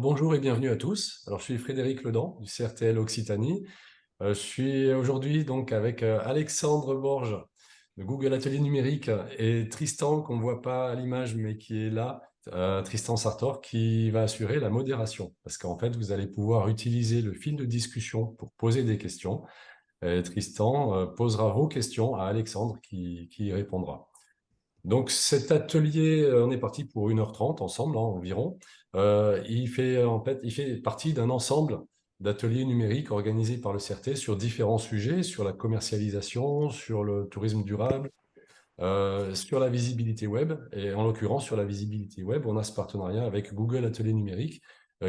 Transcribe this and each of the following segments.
Bonjour et bienvenue à tous. Alors, je suis Frédéric Ledan du CRTL Occitanie. Je suis aujourd'hui donc avec Alexandre Borges de Google Atelier Numérique et Tristan, qu'on ne voit pas à l'image mais qui est là, Tristan Sartor, qui va assurer la modération. Parce qu'en fait, vous allez pouvoir utiliser le fil de discussion pour poser des questions. Et Tristan posera vos questions à Alexandre qui y répondra. Donc cet atelier, on est parti pour 1h30 ensemble, hein, environ. Il fait partie d'un ensemble d'ateliers numériques organisés par le CRT sur différents sujets, sur la commercialisation, sur le tourisme durable, sur la visibilité web. Et en l'occurrence, sur la visibilité web, on a ce partenariat avec Google Atelier Numérique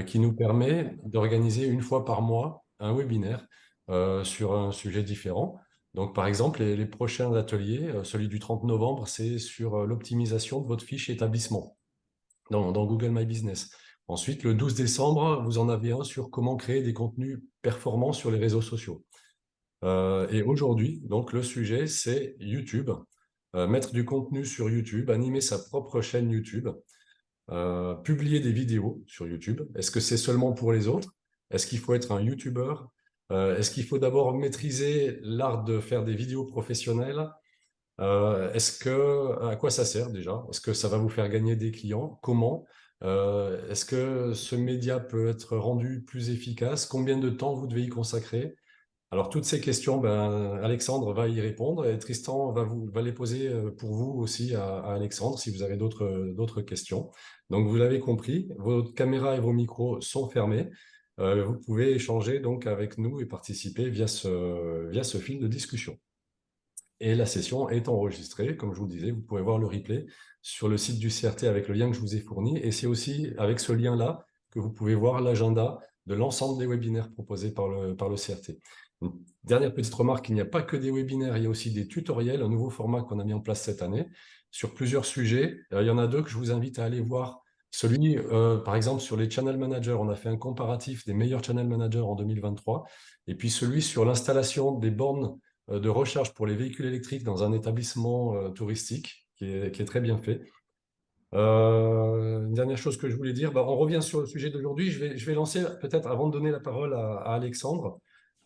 qui nous permet d'organiser une fois par mois un webinaire sur un sujet différent. Donc, par exemple, les prochains ateliers, celui du 30 novembre, c'est sur l'optimisation de votre fiche établissement dans Google My Business. Ensuite, le 12 décembre, vous en avez un sur comment créer des contenus performants sur les réseaux sociaux. Et aujourd'hui, donc, le sujet, c'est YouTube. Mettre du contenu sur YouTube, animer sa propre chaîne YouTube, publier des vidéos sur YouTube. Est-ce que c'est seulement pour les autres? Est-ce qu'il faut être un YouTuber? Est-ce qu'il faut d'abord maîtriser l'art de faire des vidéos professionnelles? À quoi ça sert déjà? Est-ce que ça va vous faire gagner des clients? Comment? Est-ce que ce média peut être rendu plus efficace? Combien de temps vous devez y consacrer? Alors, toutes ces questions, ben, Alexandre va y répondre et Tristan va les poser pour vous aussi à Alexandre si vous avez d'autres questions. Donc, vous l'avez compris, vos caméras et vos micros sont fermés. Vous pouvez échanger donc avec nous et participer via ce fil de discussion. Et la session est enregistrée. Comme je vous le disais, vous pouvez voir le replay sur le site du CRT avec le lien que je vous ai fourni. Et c'est aussi avec ce lien-là que vous pouvez voir l'agenda de l'ensemble des webinaires proposés par le CRT. Une dernière petite remarque, il n'y a pas que des webinaires, il y a aussi des tutoriels, un nouveau format qu'on a mis en place cette année sur plusieurs sujets. Il y en a deux que je vous invite à aller voir. Celui, par exemple, sur les channel managers, on a fait un comparatif des meilleurs channel managers en 2023. Et puis celui sur l'installation des bornes de recharge pour les véhicules électriques dans un établissement touristique qui est très bien fait. Une dernière chose que je voulais dire, bah, on revient sur le sujet d'aujourd'hui. Je vais lancer peut-être, avant de donner la parole à Alexandre,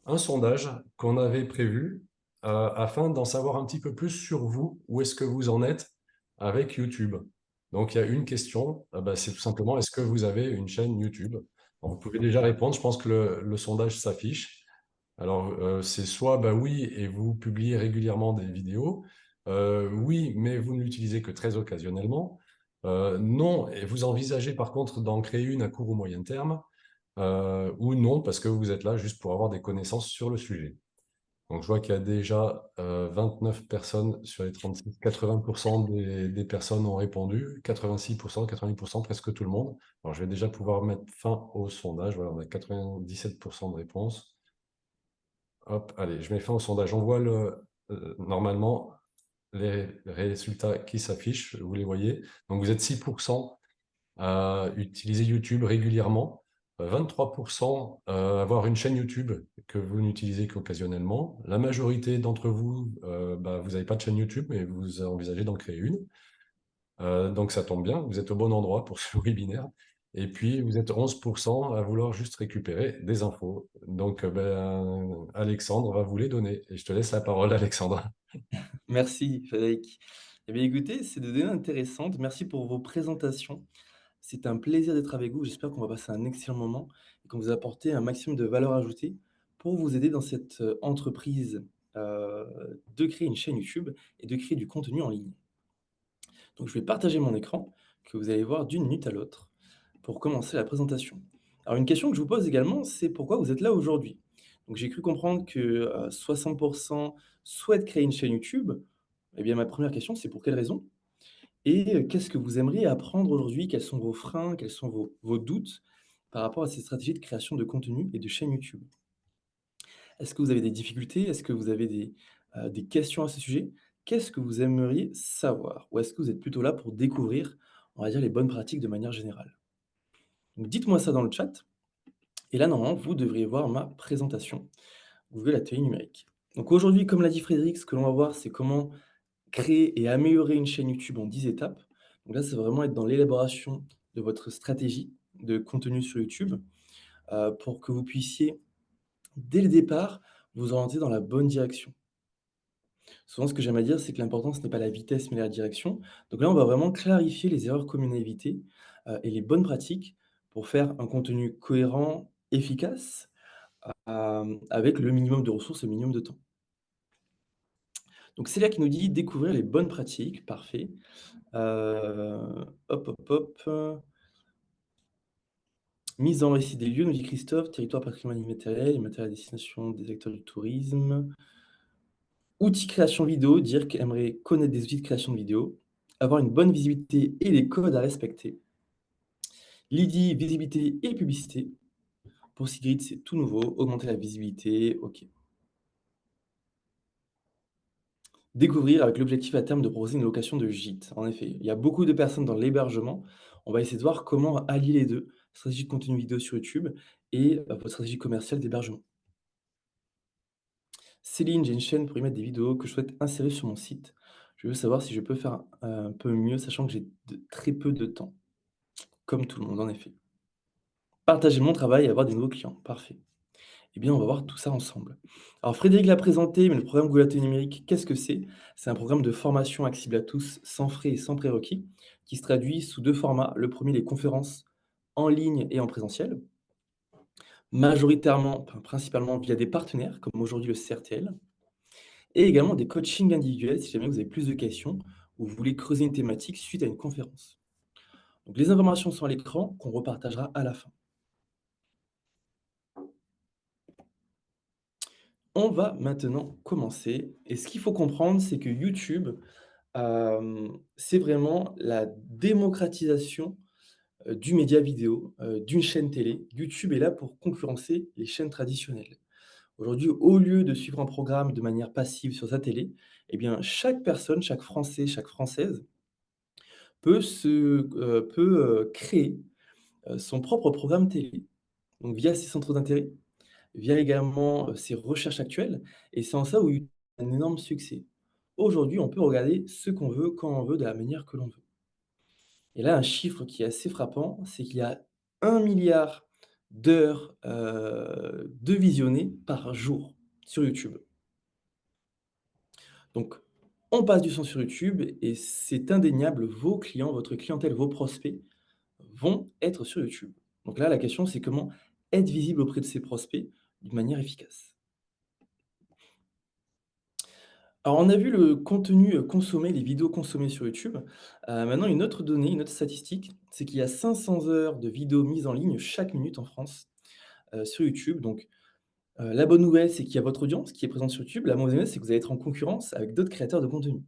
un sondage qu'on avait prévu afin d'en savoir un petit peu plus sur vous. Où est-ce que vous en êtes avec YouTube? Donc, il y a une question, bah, c'est tout simplement, est-ce que vous avez une chaîne YouTube? Alors, vous pouvez déjà répondre, je pense que le sondage s'affiche. Alors, c'est soit bah oui, et vous publiez régulièrement des vidéos, oui, mais vous ne l'utilisez que très occasionnellement, non, et vous envisagez par contre d'en créer une à court ou moyen terme, ou non, parce que vous êtes là juste pour avoir des connaissances sur le sujet. Donc, je vois qu'il y a déjà 29 personnes sur les 36, 80% des personnes ont répondu, 86%, 90%, presque tout le monde. Alors, je vais déjà pouvoir mettre fin au sondage. Voilà, on a 97% de réponses. Hop, allez, je mets fin au sondage. On voit normalement les résultats qui s'affichent, vous les voyez. Donc vous êtes 6% à utiliser YouTube régulièrement, 23% à avoir une chaîne YouTube que vous n'utilisez qu'occasionnellement. La majorité d'entre vous, bah, vous n'avez pas de chaîne YouTube, mais vous envisagez d'en créer une. Donc ça tombe bien, vous êtes au bon endroit pour ce webinaire. Et puis vous êtes 11% à vouloir juste récupérer des infos. Donc ben, Alexandre va vous les donner. Et je te laisse la parole, Alexandre. Merci Frédéric. Eh bien écoutez, c'est des données intéressantes. Merci pour vos présentations. C'est un plaisir d'être avec vous. J'espère qu'on va passer un excellent moment et qu'on vous a apporté un maximum de valeur ajoutée pour vous aider dans cette entreprise de créer une chaîne YouTube et de créer du contenu en ligne. Donc je vais partager mon écran que vous allez voir d'une minute à l'autre pour commencer la présentation. Alors une question que je vous pose également, c'est pourquoi vous êtes là aujourd'hui? Donc j'ai cru comprendre que 60% souhaitent créer une chaîne YouTube. Eh bien ma première question, c'est pour quelle raison? Et qu'est-ce que vous aimeriez apprendre aujourd'hui? Quels sont vos freins? Quels sont vos doutes par rapport à ces stratégies de création de contenu et de chaîne YouTube? Est-ce que vous avez des difficultés? Est-ce que vous avez des questions à ce sujet? Qu'est-ce que vous aimeriez savoir? Ou est-ce que vous êtes plutôt là pour découvrir, on va dire, les bonnes pratiques de manière générale? Donc dites-moi ça dans le chat et là, normalement, vous devriez voir ma présentation Google Atelier Numérique. Donc aujourd'hui, comme l'a dit Frédéric, ce que l'on va voir, c'est comment créer et améliorer une chaîne YouTube en 10 étapes. Donc là, c'est vraiment être dans l'élaboration de votre stratégie. de contenu sur YouTube, pour que vous puissiez, dès le départ, vous orienter dans la bonne direction. Souvent, ce que j'aime à dire, c'est que l'important, ce n'est pas la vitesse, mais la direction. Donc là, on va vraiment clarifier les erreurs communes à éviter, et les bonnes pratiques pour faire un contenu cohérent, efficace, avec le minimum de ressources et le minimum de temps. Donc c'est là qui nous dit: «Découvrir les bonnes pratiques», parfait. Hop, hop, hop, mise en récit des lieux, nous dit Christophe, territoire, patrimoine immatériel à destination des acteurs du tourisme. Outils création vidéo, dire qu'elle aimerait connaître des outils de création de vidéo, avoir une bonne visibilité et les codes à respecter. Lydie, visibilité et publicité. Pour Sigrid, c'est tout nouveau, augmenter la visibilité, OK. Découvrir avec l'objectif à terme de proposer une location de gîte. En effet, il y a beaucoup de personnes dans l'hébergement. On va essayer de voir comment allier les 2, stratégie de contenu vidéo sur YouTube et votre stratégie commerciale d'hébergement. Céline, j'ai une chaîne pour y mettre des vidéos que je souhaite insérer sur mon site. Je veux savoir si je peux faire un peu mieux, sachant que j'ai très peu de temps. Comme tout le monde, en effet. Partager mon travail et avoir des nouveaux clients. Parfait. Eh bien, on va voir tout ça ensemble. Alors, Frédéric l'a présenté, mais le programme Goulaté numérique, qu'est-ce que c'est? C'est un programme de formation accessible à tous, sans frais et sans prérequis, qui se traduit sous 2 formats. Le premier, les conférences en ligne et en présentiel, majoritairement, enfin, principalement via des partenaires, comme aujourd'hui le CRTL, et également des coachings individuels, si jamais vous avez plus de questions ou vous voulez creuser une thématique suite à une conférence. Donc, les informations sont à l'écran, qu'on repartagera à la fin. On va maintenant commencer et ce qu'il faut comprendre, c'est que YouTube, c'est vraiment la démocratisation, du média vidéo, d'une chaîne télé. YouTube est là pour concurrencer les chaînes traditionnelles. Aujourd'hui, au lieu de suivre un programme de manière passive sur sa télé, eh bien, chaque personne, chaque Français, chaque Française peut créer, son propre programme télé. Donc via ses centres d'intérêt, via également, ses recherches actuelles et c'est en ça où YouTube a un énorme succès. Aujourd'hui, on peut regarder ce qu'on veut, quand on veut, de la manière que l'on veut. Et là, un chiffre qui est assez frappant, c'est qu'il y a 1 milliard d'heures, de visionnées par jour sur YouTube. Donc on passe du temps sur YouTube et c'est indéniable, vos clients, votre clientèle, vos prospects vont être sur YouTube. Donc là, la question, c'est comment être visible auprès de ces prospects d'une manière efficace. Alors, on a vu le contenu, consommé, les vidéos consommées sur YouTube. Maintenant une autre donnée, une autre statistique, c'est qu'il y a 500 heures de vidéos mises en ligne chaque minute en France, sur YouTube. Donc, la bonne nouvelle, c'est qu'il y a votre audience qui est présente sur YouTube. La mauvaise nouvelle, c'est que vous allez être en concurrence avec d'autres créateurs de contenu.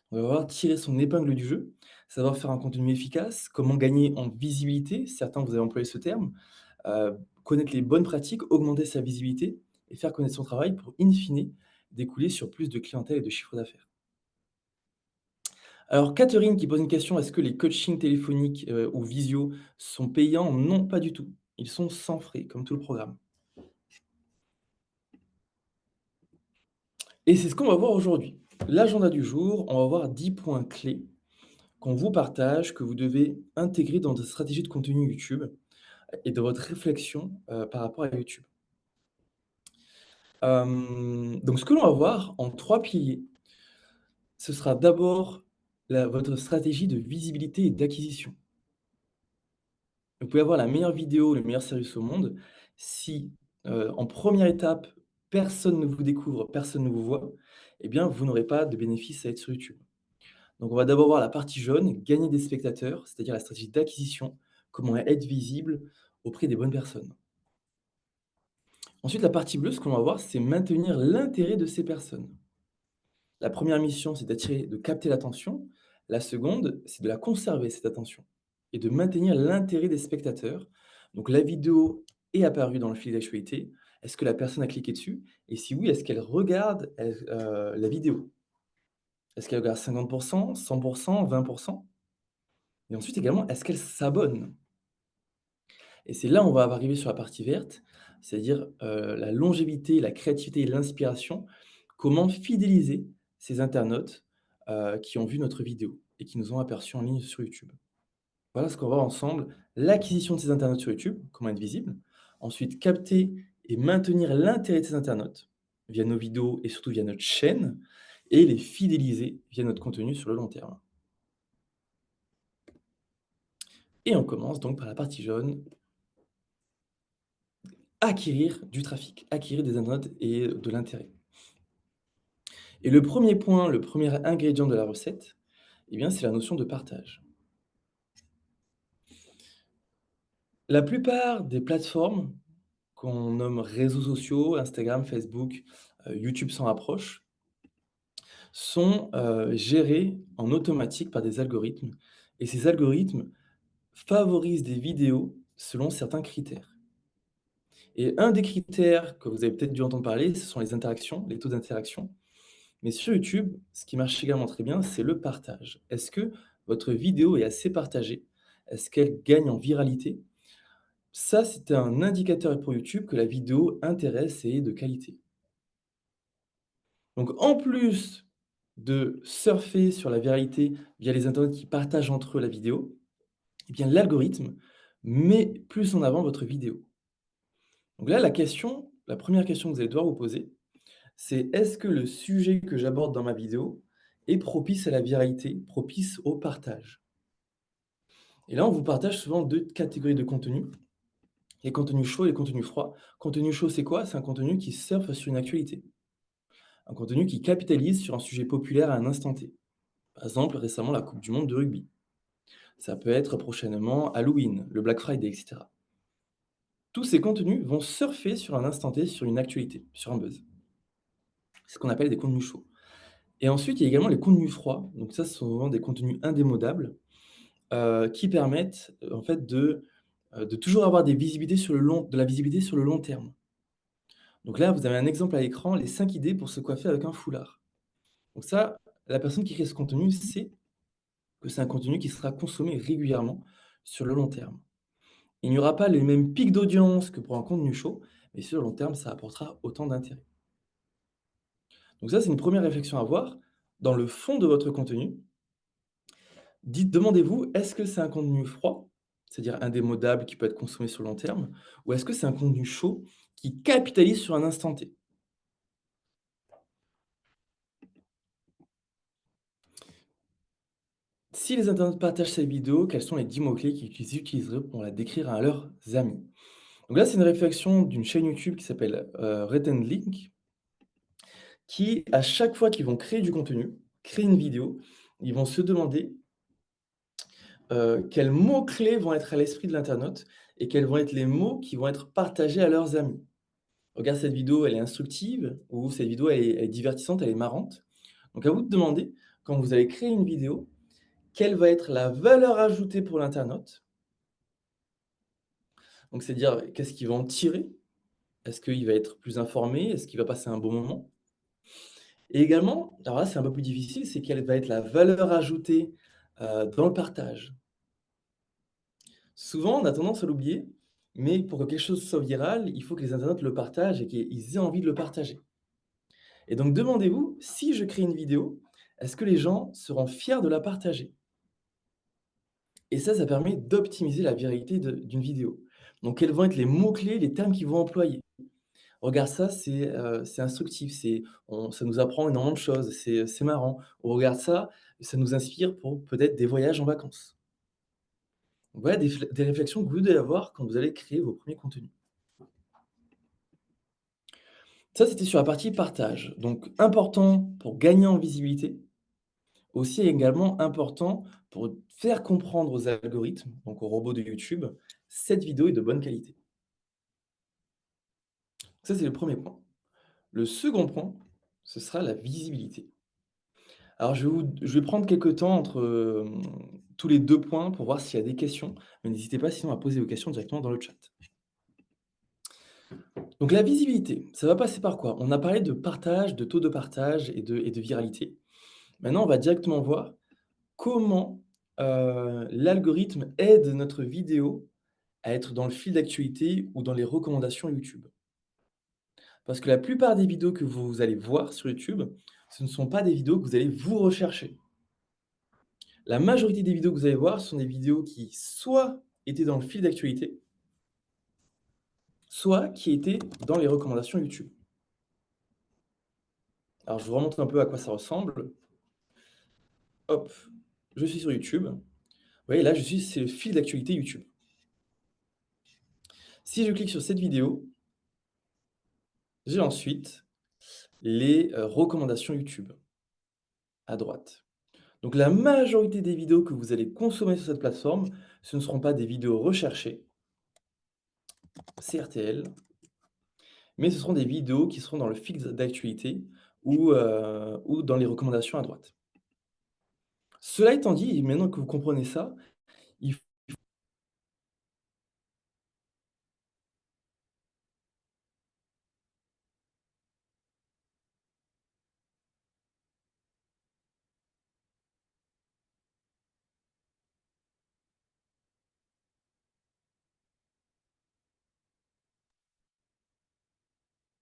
On va devoir tirer son épingle du jeu, savoir faire un contenu efficace, comment gagner en visibilité, certains vous avez employé ce terme, connaître les bonnes pratiques, augmenter sa visibilité et faire connaître son travail pour, in fine, découler sur plus de clientèle et de chiffre d'affaires. Alors Catherine qui pose une question: «Est-ce que les coachings téléphoniques, ou visio sont payants?» Non, pas du tout. Ils sont sans frais, comme tout le programme. Et c'est ce qu'on va voir aujourd'hui. L'agenda du jour, on va voir 10 points clés qu'on vous partage, que vous devez intégrer dans votre stratégie de contenu YouTube et dans votre réflexion, par rapport à YouTube. Donc ce que l'on va voir en 3 piliers, ce sera d'abord votre stratégie de visibilité et d'acquisition. Vous pouvez avoir la meilleure vidéo, le meilleur service au monde, si, en première étape, personne ne vous découvre, personne ne vous voit, eh bien, vous n'aurez pas de bénéfice à être sur YouTube. Donc on va d'abord voir la partie jaune, gagner des spectateurs, c'est-à-dire la stratégie d'acquisition, comment être visible auprès des bonnes personnes. Ensuite, la partie bleue, ce qu'on va voir, c'est maintenir l'intérêt de ces personnes. La première mission, c'est d'attirer, de capter l'attention. La seconde, c'est de la conserver, cette attention, et de maintenir l'intérêt des spectateurs. Donc la vidéo est apparue dans le fil d'actualité. Est-ce que la personne a cliqué dessus? Et si oui, est-ce qu'elle regarde, la vidéo? Est-ce qu'elle regarde 50%, 100%, 20%? Et ensuite également, est-ce qu'elle s'abonne? Et c'est là où on va arriver sur la partie verte, c'est-à-dire, la longévité, la créativité et l'inspiration. Comment fidéliser ces internautes, qui ont vu notre vidéo et qui nous ont aperçus en ligne sur YouTube. Voilà ce qu'on va voir ensemble. L'acquisition de ces internautes sur YouTube, comment être visible. Ensuite, capter et maintenir l'intérêt de ces internautes via nos vidéos et surtout via notre chaîne. Et les fidéliser via notre contenu sur le long terme. Et on commence donc par la partie jaune, acquérir du trafic, acquérir des internautes et de l'intérêt. Et le premier point, le premier ingrédient de la recette, eh bien, c'est la notion de partage. La plupart des plateformes qu'on nomme réseaux sociaux, Instagram, Facebook, YouTube s'en rapproche, sont, gérées en automatique par des algorithmes et ces algorithmes favorisent des vidéos selon certains critères et un des critères que vous avez peut-être dû entendre parler, ce sont les interactions, les taux d'interaction. Mais sur YouTube, ce qui marche également très bien, c'est le partage. Est-ce que votre vidéo est assez partagée? Est-ce qu'elle gagne en viralité? Ça, c'est un indicateur pour YouTube que la vidéo intéresse et est de qualité. Donc en plus de surfer sur la viralité via les internautes qui partagent entre eux la vidéo, eh bien l'algorithme met plus en avant votre vidéo. Donc là, la première question que vous allez devoir vous poser, c'est: «Est-ce que le sujet que j'aborde dans ma vidéo est propice à la viralité, propice au partage?» Et là, on vous partage souvent 2 catégories de contenus, les contenus chauds et les contenus froids. Contenu chaud, c'est quoi? C'est un contenu qui surfe sur une actualité, un contenu qui capitalise sur un sujet populaire à un instant T. Par exemple, récemment, la coupe du monde de rugby. Ça peut être prochainement Halloween, le Black Friday, et cetera. Tous ces contenus vont surfer sur un instant T, sur une actualité, sur un buzz. C'est ce qu'on appelle des contenus chauds. Et ensuite, il y a également les contenus froids. Donc ça, ce sont vraiment des contenus indémodables, qui permettent, en fait, de toujours avoir de la visibilité sur le long terme. Donc là, vous avez un exemple à l'écran, les 5 idées pour se coiffer avec un foulard. Donc ça, la personne qui crée ce contenu sait que c'est un contenu qui sera consommé régulièrement sur le long terme. Il n'y aura pas les mêmes pics d'audience que pour un contenu chaud, mais sur le long terme, ça apportera autant d'intérêt. Donc ça, c'est une première réflexion à avoir. Dans le fond de votre contenu, demandez-vous, est-ce que c'est un contenu froid, c'est-à-dire indémodable qui peut être consommé sur le long terme, ou est-ce que c'est un contenu chaud qui capitalise sur un instant T? Si les internautes partagent cette vidéo, quels sont les 10 mots-clés qu'ils utiliseraient pour la décrire à leurs amis? Donc là, c'est une réflexion d'une chaîne YouTube qui s'appelle Rhett and Link, qui, à chaque fois qu'ils vont créer du contenu, créer une vidéo, ils vont se demander, quels mots-clés vont être à l'esprit de l'internaute et quels vont être les mots qui vont être partagés à leurs amis. «Regarde cette vidéo, elle est instructive» ou «Cette vidéo, elle est divertissante, elle est marrante». Donc à vous de demander, quand vous allez créer une vidéo, quelle va être la valeur ajoutée pour l'internaute? Donc c'est dire, qu'est-ce qu'il va en tirer? Est-ce qu'il va être plus informé? Est-ce qu'il va passer un bon moment? Et également, alors là, c'est un peu plus difficile, c'est quelle va être la valeur ajoutée, dans le partage? Souvent, on a tendance à l'oublier, mais pour que quelque chose soit viral, il faut que les internautes le partagent et qu'ils aient envie de le partager. Et donc demandez-vous, si je crée une vidéo, est-ce que les gens seront fiers de la partager? Et ça permet d'optimiser la viralité d'une vidéo. Donc quels vont être les mots-clés, les termes qu'ils vont employer? «Regarde ça, c'est instructif, ça nous apprend énormément de choses, c'est marrant. Ou regarde ça nous inspire pour peut-être des voyages en vacances». Donc voilà des réflexions que vous devez avoir quand vous allez créer vos premiers contenus. Ça, c'était sur la partie partage. Donc important pour gagner en visibilité, aussi également important pour faire comprendre aux algorithmes, donc aux robots de YouTube, cette vidéo est de bonne qualité. Ça, c'est le premier point. Le second point, ce sera la visibilité. Alors je vais prendre quelques temps entre, tous les 2 points pour voir s'il y a des questions, mais n'hésitez pas sinon à poser vos questions directement dans le chat. Donc la visibilité, ça va passer par quoi? On a parlé de partage, de taux de partage et de viralité. Maintenant, on va directement voir comment, l'algorithme aide notre vidéo à être dans le fil d'actualité ou dans les recommandations YouTube. Parce que la plupart des vidéos que vous allez voir sur YouTube, ce ne sont pas des vidéos que vous allez vous rechercher. La majorité des vidéos que vous allez voir sont des vidéos qui soit étaient dans le fil d'actualité, soit qui étaient dans les recommandations YouTube. Alors je vous remontre un peu à quoi ça ressemble. Hop, je suis sur YouTube. Vous voyez là, c'est le fil d'actualité YouTube. Si je clique sur cette vidéo, j'ai ensuite les, recommandations YouTube à droite. Donc la majorité des vidéos que vous allez consommer sur cette plateforme, ce ne seront pas des vidéos recherchées, CRTL, mais ce seront des vidéos qui seront dans le fil d'actualité ou dans les recommandations à droite. Cela étant dit, et maintenant que vous comprenez ça, il f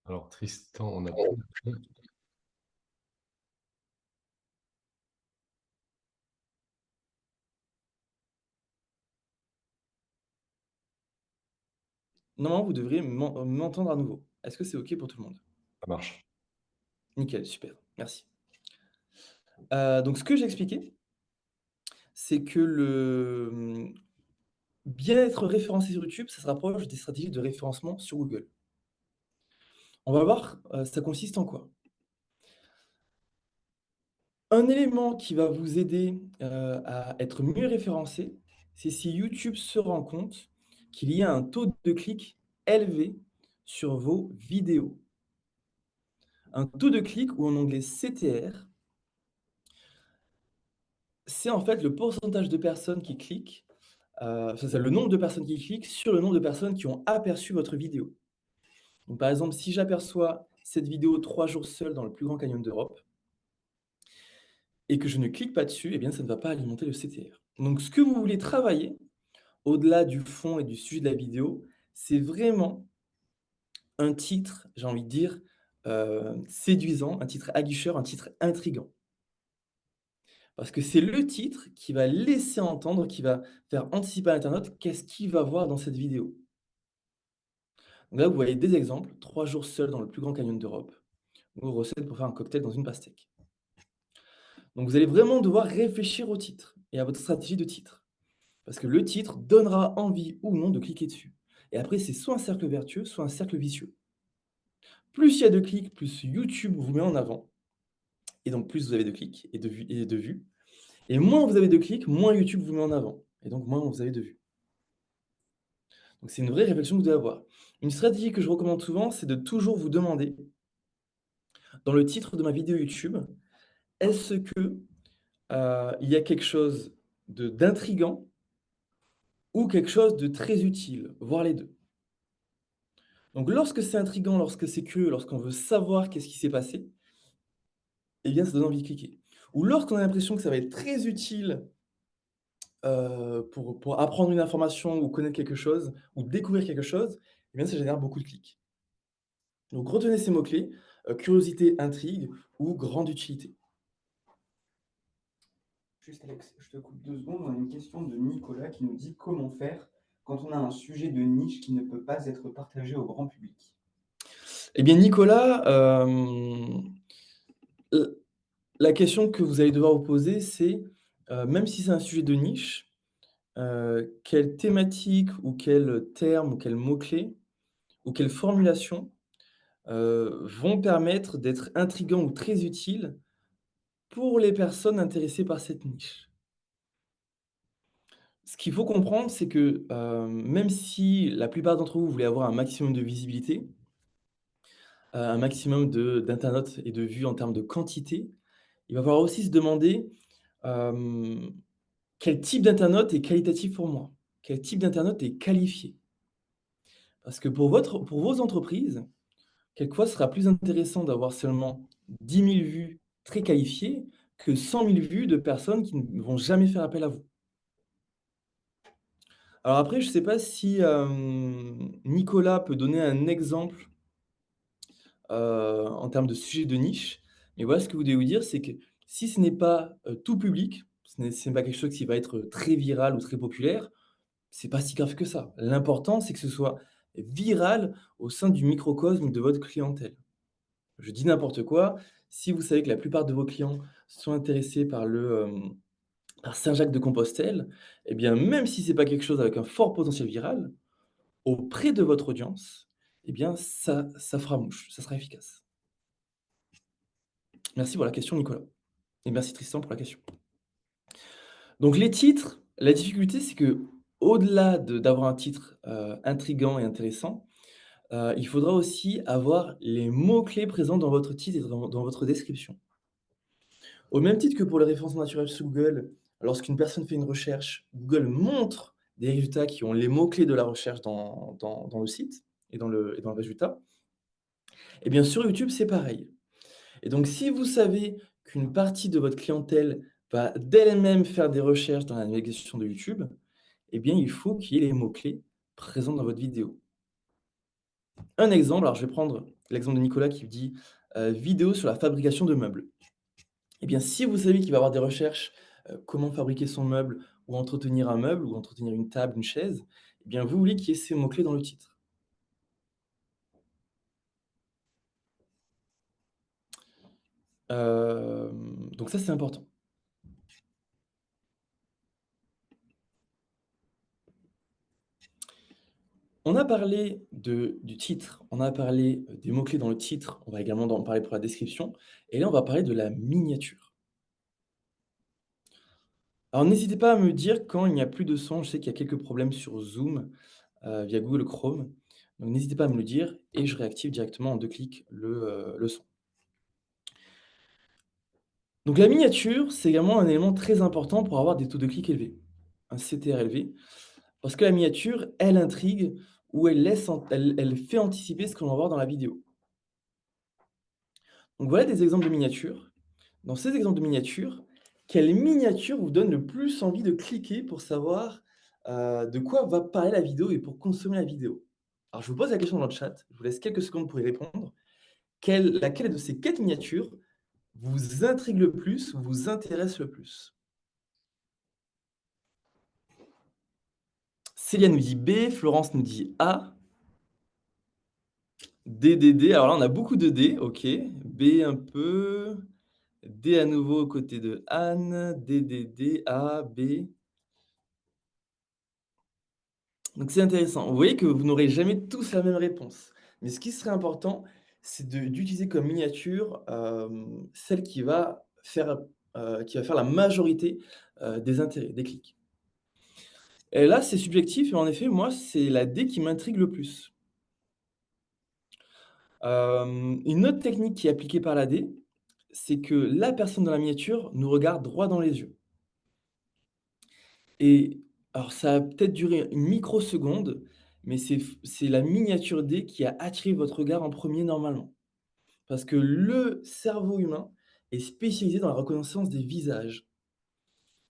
Alors, Tristan, on n'a plus. normalement, vous devriez m'entendre à nouveau. Est-ce que c'est OK pour tout le monde? Ça marche. Nickel, super, merci. Donc ce que j'ai expliqué, c'est que bien être référencé sur YouTube, ça se rapproche des stratégies de référencement sur Google. On va voir, ça consiste en quoi? Un élément qui va vous aider, à être mieux référencé, c'est si YouTube se rend compte qu'il y a un taux de clic élevé sur vos vidéos. Un taux de clic ou en anglais CTR, c'est en fait le pourcentage de personnes qui cliquent, c'est le nombre de personnes qui cliquent sur le nombre de personnes qui ont aperçu votre vidéo. Donc par exemple, si j'aperçois cette vidéo 3 jours seul dans le plus grand canyon d'Europe et que je ne clique pas dessus, eh bien ça ne va pas alimenter le CTR. Donc ce que vous voulez travailler, au-delà du fond et du sujet de la vidéo, c'est vraiment un titre, j'ai envie de dire, séduisant, un titre aguicheur, un titre intriguant. Parce que c'est le titre qui va laisser entendre, qui va faire anticiper à l'internaute qu'est-ce qu'il va voir dans cette vidéo. Donc là, vous voyez des exemples, 3 jours seul dans le plus grand canyon d'Europe, ou recette pour faire un cocktail dans une pastèque. Donc vous allez vraiment devoir réfléchir au titre et à votre stratégie de titre. Parce que le titre donnera envie ou non de cliquer dessus. Et après, c'est soit un cercle vertueux, soit un cercle vicieux. Plus il y a de clics, plus YouTube vous met en avant. Et donc plus vous avez de clics et de vues. Et moins vous avez de clics, moins YouTube vous met en avant. Et donc moins vous avez de vues. Donc c'est une vraie réflexion que vous devez avoir. Une stratégie que je recommande souvent, c'est de toujours vous demander, dans le titre de ma vidéo YouTube, est-ce que il y a quelque chose d'intriguant ou quelque chose de très utile, voire les deux. Donc lorsque c'est intriguant, lorsque c'est curieux, lorsqu'on veut savoir qu'est-ce qui s'est passé, eh bien ça donne envie de cliquer. Ou lorsqu'on a l'impression que ça va être très utile, pour apprendre une information ou connaître quelque chose ou découvrir quelque chose, eh bien ça génère beaucoup de clics. Donc retenez ces mots-clés, curiosité, intrigue ou grande utilité. Juste Alex, je te coupe 2 secondes. On a une question de Nicolas qui nous dit: «Comment faire quand on a un sujet de niche qui ne peut pas être partagé au grand public?» Eh bien Nicolas, l la question que vous allez devoir vous poser, c'est, même si c'est un sujet de niche, quelle thématique ou quel terme ou quel mot-clé ou quelle formulation, vont permettre d'être intrigants ou très utiles pour les personnes intéressées par cette niche? Ce qu'il faut comprendre, c'est que, même si la plupart d'entre vous voulez avoir un maximum de visibilité, un maximum d'internautes et de vues en termes de quantité, il va falloir aussi se demander, hem, quel type d'internaute est qualitatif pour moi? Quel type d'internaute est qualifié? Parce que pour vos entreprises, quelquefois, ce sera plus intéressant d'avoir seulement 10 000 vues très qualifiées que 100 000 vues de personnes qui ne vont jamais faire appel à vous. Alors après, je ne sais pas si, Nicolas peut donner un exemple, en termes de sujet de niche, mais voilà ce que vous devez vous dire, c'est que si ce n'est pas, tout public, C'est pas quelque chose qui va être très viral ou très populaire. C'est pas si grave que ça. L'important, c'est que ce soit viral au sein du microcosme de votre clientèle. Je dis n'importe quoi, si vous savez que la plupart de vos clients sont intéressés par Saint-Jacques-de-Compostelle, eh bien, même si c'est pas quelque chose avec un fort potentiel viral, auprès de votre audience, eh bien, ça fera mouche, ça sera efficace. Merci pour la question, Nicolas, et merci Tristan pour la question. Donc les titres, la difficulté, c'est qu'au-delà d'avoir un titre, intriguant et intéressant, il faudra aussi avoir les mots-clés présents dans votre titre et dans votre description. Au même titre que pour les référencements naturels sur Google, lorsqu'une personne fait une recherche, Google montre des résultats qui ont les mots-clés de la recherche dans le site et dans le résultat. Et bien sur YouTube, c'est pareil. Et donc si vous savez qu'une partie de votre clientèle va d'elle-même faire des recherches dans la navigation de YouTube, eh bien il faut qu'il y ait les mots-clés présents dans votre vidéo. Un exemple, alors je vais prendre l'exemple de Nicolas qui me dit, vidéo sur la fabrication de meubles. Eh bien, si vous savez qu'il va y avoir des recherches, comment fabriquer son meuble ou entretenir un meuble ou entretenir une table, une chaise, eh bien, vous voulez qu'il y ait ces mots-clés dans le titre. Donc ça, c'est important. On a parlé du titre, on a parlé, des mots-clés dans le titre, on va également en parler pour la description et là, on va parler de la miniature. Alors n'hésitez pas à me dire quand il n'y a plus de son. Je sais qu'il y a quelques problèmes sur Zoom, via Google Chrome. Donc n'hésitez pas à me le dire et je réactive directement en 2 clics le son. Donc la miniature, c'est également un élément très important pour avoir des taux de clic élevés, un CTR élevé, parce que la miniature, elle intrigue ou elle fait anticiper ce qu'on va voir dans la vidéo. Donc voilà des exemples de miniatures. Dans ces exemples de miniatures, quelle miniature vous donne le plus envie de cliquer pour savoir, de quoi va parler la vidéo et pour consommer la vidéo? Alors je vous pose la question dans le chat, je vous laisse quelques secondes pour y répondre. Laquelle de ces 4 miniatures vous intrigue le plus, vous intéresse le plus? Célia nous dit B, Florence nous dit A, D, D, D. Alors là, on a beaucoup de D, OK. B un peu, D à nouveau aux côtés de Anne, D, D, D, A, B. Donc c'est intéressant. Vous voyez que vous n'aurez jamais tous la même réponse. Mais ce qui serait important, c'est d'utiliser comme miniature, celle qui va faire la majorité, des intérêts, des clics. Et là, c'est subjectif, mais en effet, moi, c'est la D qui m'intrigue le plus. Une autre technique qui est appliquée par la D, c'est que la personne dans la miniature nous regarde droit dans les yeux. Et alors ça a peut-être duré une microseconde, mais c'est la miniature D qui a attiré votre regard en premier normalement. Parce que le cerveau humain est spécialisé dans la reconnaissance des visages.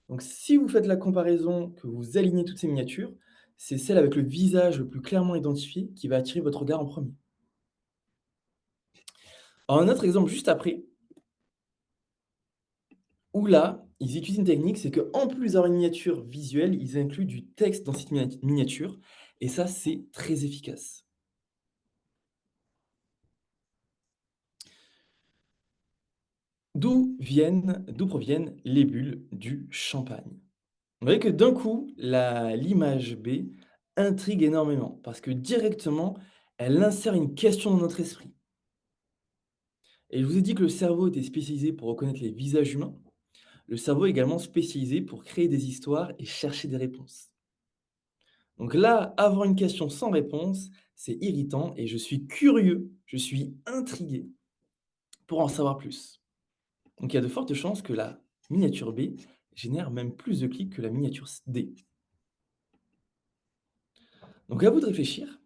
Donc si vous faites la comparaison, que vous alignez toutes ces miniatures, c'est celle avec le visage le plus clairement identifié qui va attirer votre regard en premier. Alors un autre exemple juste après, où là, ils utilisent une technique, c'est qu'en plus d'avoir une miniature visuelle, ils incluent du texte dans cette miniature et ça, c'est très efficace. D'où proviennent les bulles du champagne? Vous voyez que d'un coup, l'image B intrigue énormément parce que directement, elle insère une question dans notre esprit. Et je vous ai dit que le cerveau était spécialisé pour reconnaître les visages humains. Le cerveau est également spécialisé pour créer des histoires et chercher des réponses. Donc là, avoir une question sans réponse, c'est irritant et je suis curieux, je suis intrigué pour en savoir plus. Donc il y a de fortes chances que la miniature B génère même plus de clics que la miniature D. Donc à vous de réfléchir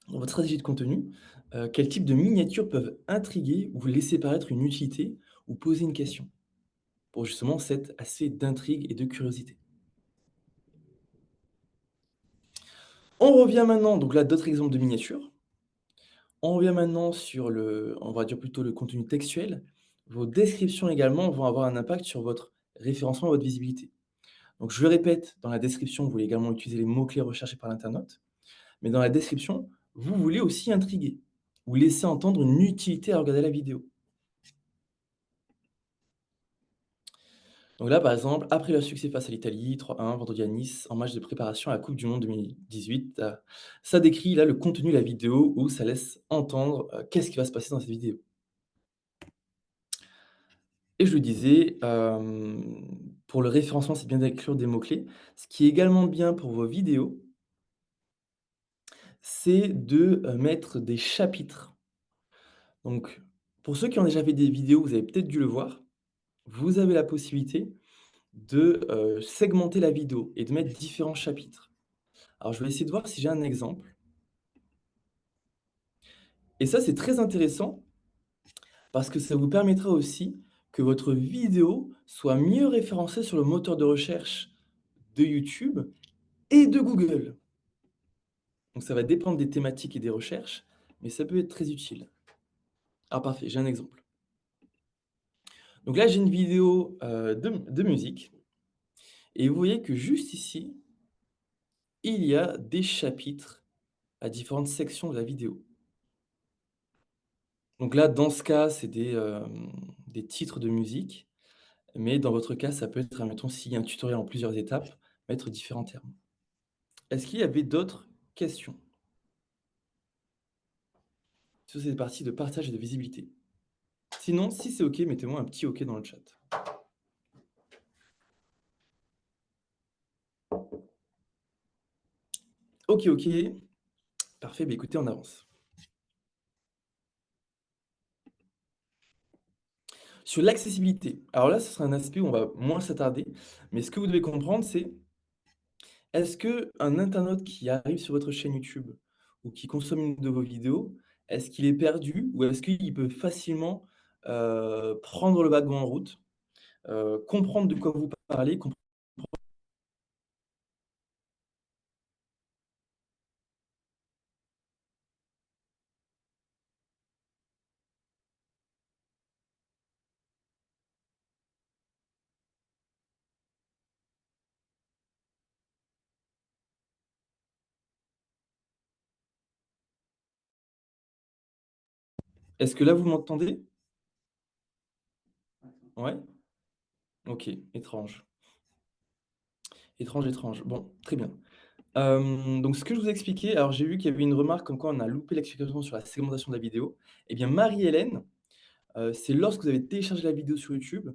dans votre stratégie de contenu, quel type de miniatures peuvent intriguer ou laisser paraître une utilité ou poser une question pour justement cet aspect d'intrigue et de curiosité. On revient maintenant, donc là d'autres exemples de miniatures. On revient maintenant sur on va dire plutôt le contenu textuel. Vos descriptions également vont avoir un impact sur votre référencement et votre visibilité. Donc je le répète, dans la description, vous voulez également utiliser les mots-clés recherchés par l'internaute, mais dans la description, vous voulez aussi intriguer ou laisser entendre une utilité à regarder la vidéo. Donc là, par exemple, après leur succès face à l'Italie, 3-1, vendredi à Nice, en match de préparation à la Coupe du monde 2018, ça décrit là le contenu de la vidéo où ça laisse entendre qu'est-ce qui va se passer dans cette vidéo. Et je le disais, pour le référencement, c'est bien d'inclure des mots-clés. Ce qui est également bien pour vos vidéos, c'est de mettre des chapitres. Donc, pour ceux qui ont déjà fait des vidéos, vous avez peut-être dû le voir, vous avez la possibilité de segmenter la vidéo et de mettre différents chapitres. Alors, je vais essayer de voir si j'ai un exemple. Et ça, c'est très intéressant parce que ça vous permettra aussi que votre vidéo soit mieux référencée sur le moteur de recherche de YouTube et de Google. Donc ça va dépendre des thématiques et des recherches, mais ça peut être très utile. Ah parfait, j'ai un exemple. Donc là, j'ai une vidéo, de musique et vous voyez que juste ici, il y a des chapitres à différentes sections de la vidéo. Donc là, dans ce cas, c'est des titres de musique, mais dans votre cas, ça peut être, admettons, s'il y a un tutoriel en plusieurs étapes, mettre différents termes. Est-ce qu'il y avait d'autres questions sur cette partie de partage et de visibilité? Sinon, si c'est OK, mettez-moi un petit OK dans le chat. OK, OK. Parfait, bah, écoutez, on avance. Sur l'accessibilité, alors là, ce sera un aspect où on va moins s'attarder, mais ce que vous devez comprendre, c'est est-ce qu'un internaute qui arrive sur votre chaîne YouTube ou qui consomme une de vos vidéos, est-ce qu'il est perdu ou est-ce qu'il peut facilement, prendre le wagon en route, comprendre de quoi vous parlez, est-ce que là, vous m'entendez? Ouais? OK, étrange. Étrange, étrange. Bon, très bien. Donc ce que je vous expliquais, alors j'ai vu qu'il y avait une remarque comme quoi on a loupé l'explication sur la segmentation de la vidéo. Eh bien Marie-Hélène, c'est lorsque vous avez téléchargé la vidéo sur YouTube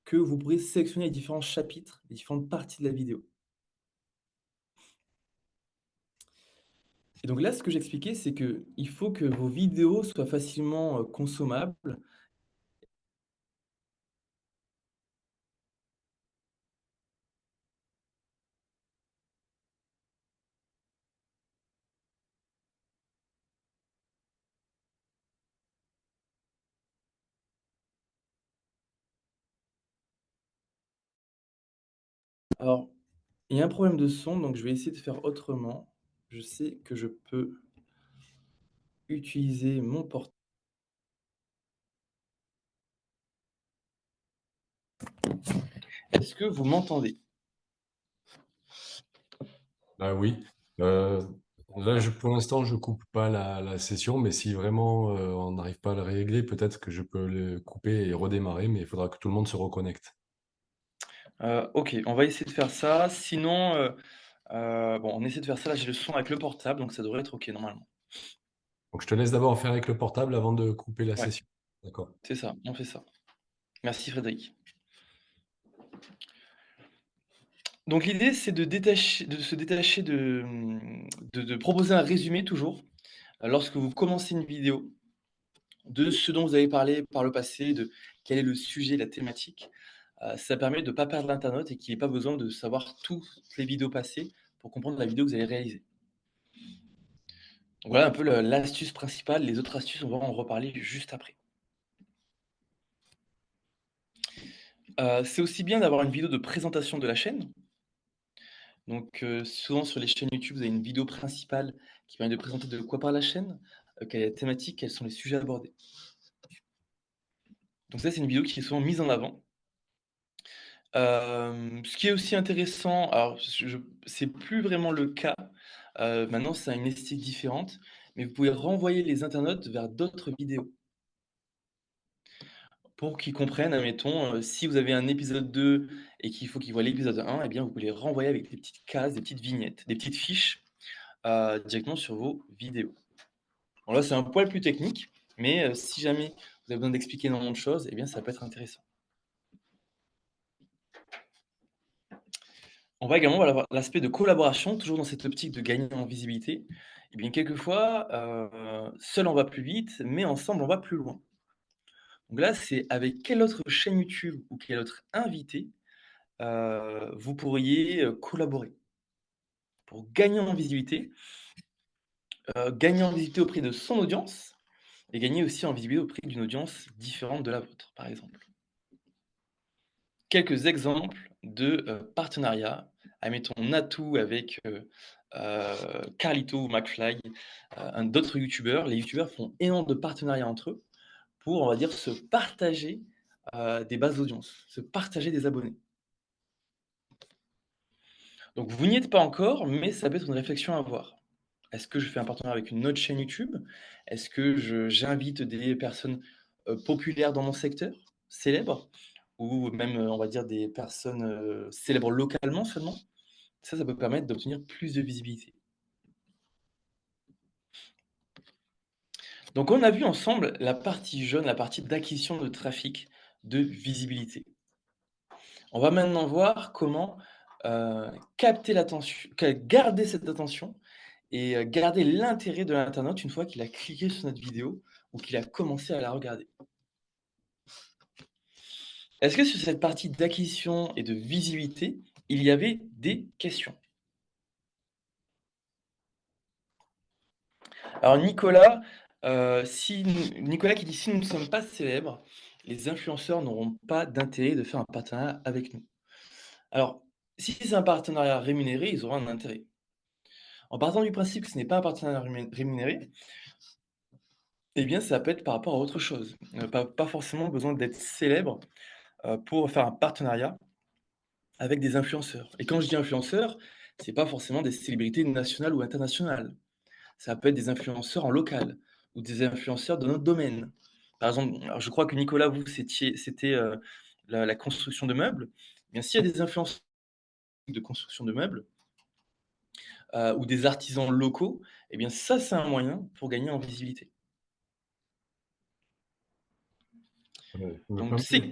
que vous pourrez sélectionner les différents chapitres, les différentes parties de la vidéo. Et donc là, ce que j'expliquais, c'est qu'il faut que vos vidéos soient facilement, consommables. Alors, il y a un problème de son, donc je vais essayer de faire autrement. Je sais que je peux utiliser mon portable. Est-ce que vous m'entendez? Ah oui. Euh, Là, pour l'instant, je coupe pas la session, mais si vraiment on n'arrive pas à le régler, peut-être que je peux le couper et redémarrer, mais il faudra que tout le monde se reconnecte. OK, on va essayer de faire ça. Sinon, bon, on essaie de faire ça. Là, j'ai le son avec le portable, donc ça devrait être OK normalement. Donc, je te laisse d'abord faire avec le portable avant de couper la Ouais, session. D'accord. c'est ça, on fait ça. Merci Frédéric. Donc l'idée, c'est de se détacher de proposer un résumé toujours, lorsque vous commencez une vidéo, de ce dont vous avez parlé par le passé, de quel est le sujet, la thématique. Ça permet de ne pas perdre l'internaute et qu'il ait pas besoin de savoir toutes les vidéos passées pour comprendre la vidéo que vous allez réaliser. Donc voilà un peu le l'astuce principale. Les autres astuces, on va en reparler juste après. C'est aussi bien d'avoir une vidéo de présentation de la chaîne. Donc, souvent sur les chaînes YouTube, vous avez une vidéo principale qui permet de présenter de quoi parle la chaîne, quelle est la thématique, quels sont les sujets abordés. Donc ça, c'est une vidéo qui est souvent mise en avant. Ce qui est aussi intéressant, alors c'est plus vraiment le cas, maintenant ça a une esthétique différente, mais vous pouvez renvoyer les internautes vers d'autres vidéos pour qu'ils comprennent, admettons, si vous avez un épisode 2 et qu'il faut qu'ils voient l'épisode 1, eh bien vous pouvez les renvoyer avec des petites cases, des petites vignettes, des petites fiches, directement sur vos vidéos. Bon là, c'est un poil plus technique, mais si jamais vous avez besoin d'expliquer énormément de choses, eh bien ça peut être intéressant. On va également avoir l'aspect de collaboration, toujours dans cette optique de gagner en visibilité. Eh bien, quelquefois, seul on va plus vite, mais ensemble on va plus loin. Donc là, c'est avec quelle autre chaîne YouTube ou quel autre invité, vous pourriez, collaborer pour gagner en visibilité auprès de son audience et gagner aussi en visibilité auprès d'une audience différente de la vôtre, par exemple. Quelques exemples de, partenariats. Admettons Natou avec, Carlito ou McFly, un d'autres youtubeurs. Les youtubeurs font énormément de partenariats entre eux pour, on va dire, se partager, des bases d'audience, se partager des abonnés. Donc vous n'y êtes pas encore, mais ça peut être une réflexion à avoir. Est-ce que je fais un partenariat avec une autre chaîne YouTube? Est-ce que j'invite des personnes, populaires dans mon secteur, célèbres? Ou même, on va dire des personnes, célèbres localement seulement? Ça peut permettre d'obtenir plus de visibilité. Donc on a vu ensemble la partie jaune, la partie d'acquisition de trafic, de visibilité. On va maintenant voir comment, capter l'attention garder cette attention et garder l'intérêt de l'internaute une fois qu'il a cliqué sur notre vidéo ou qu'il a commencé à la regarder. Est-ce que sur cette partie d'acquisition et de visibilité, il y avait des questions? Alors Nicolas, Nicolas qui dit: «Si nous ne sommes pas célèbres, les influenceurs n'auront pas d'intérêt de faire un partenariat avec nous». Alors, si c'est un partenariat rémunéré, ils auront un intérêt. En partant du principe que ce n'est pas un partenariat rémunéré, eh bien ça peut être par rapport à autre chose. Pas forcément besoin d'être célèbre, pour faire un partenariat avec des influenceurs. Et quand je dis influenceurs, c'est pas forcément des célébrités nationales ou internationales. Ça peut être des influenceurs en local ou des influenceurs de notre domaine. Par exemple, alors je crois que Nicolas, vous, c'était, la construction de meubles. Eh bien, s'il y a des influenceurs de construction de meubles, ou des artisans locaux, eh bien ça, c'est un moyen pour gagner en visibilité. Je me Donc permets c'est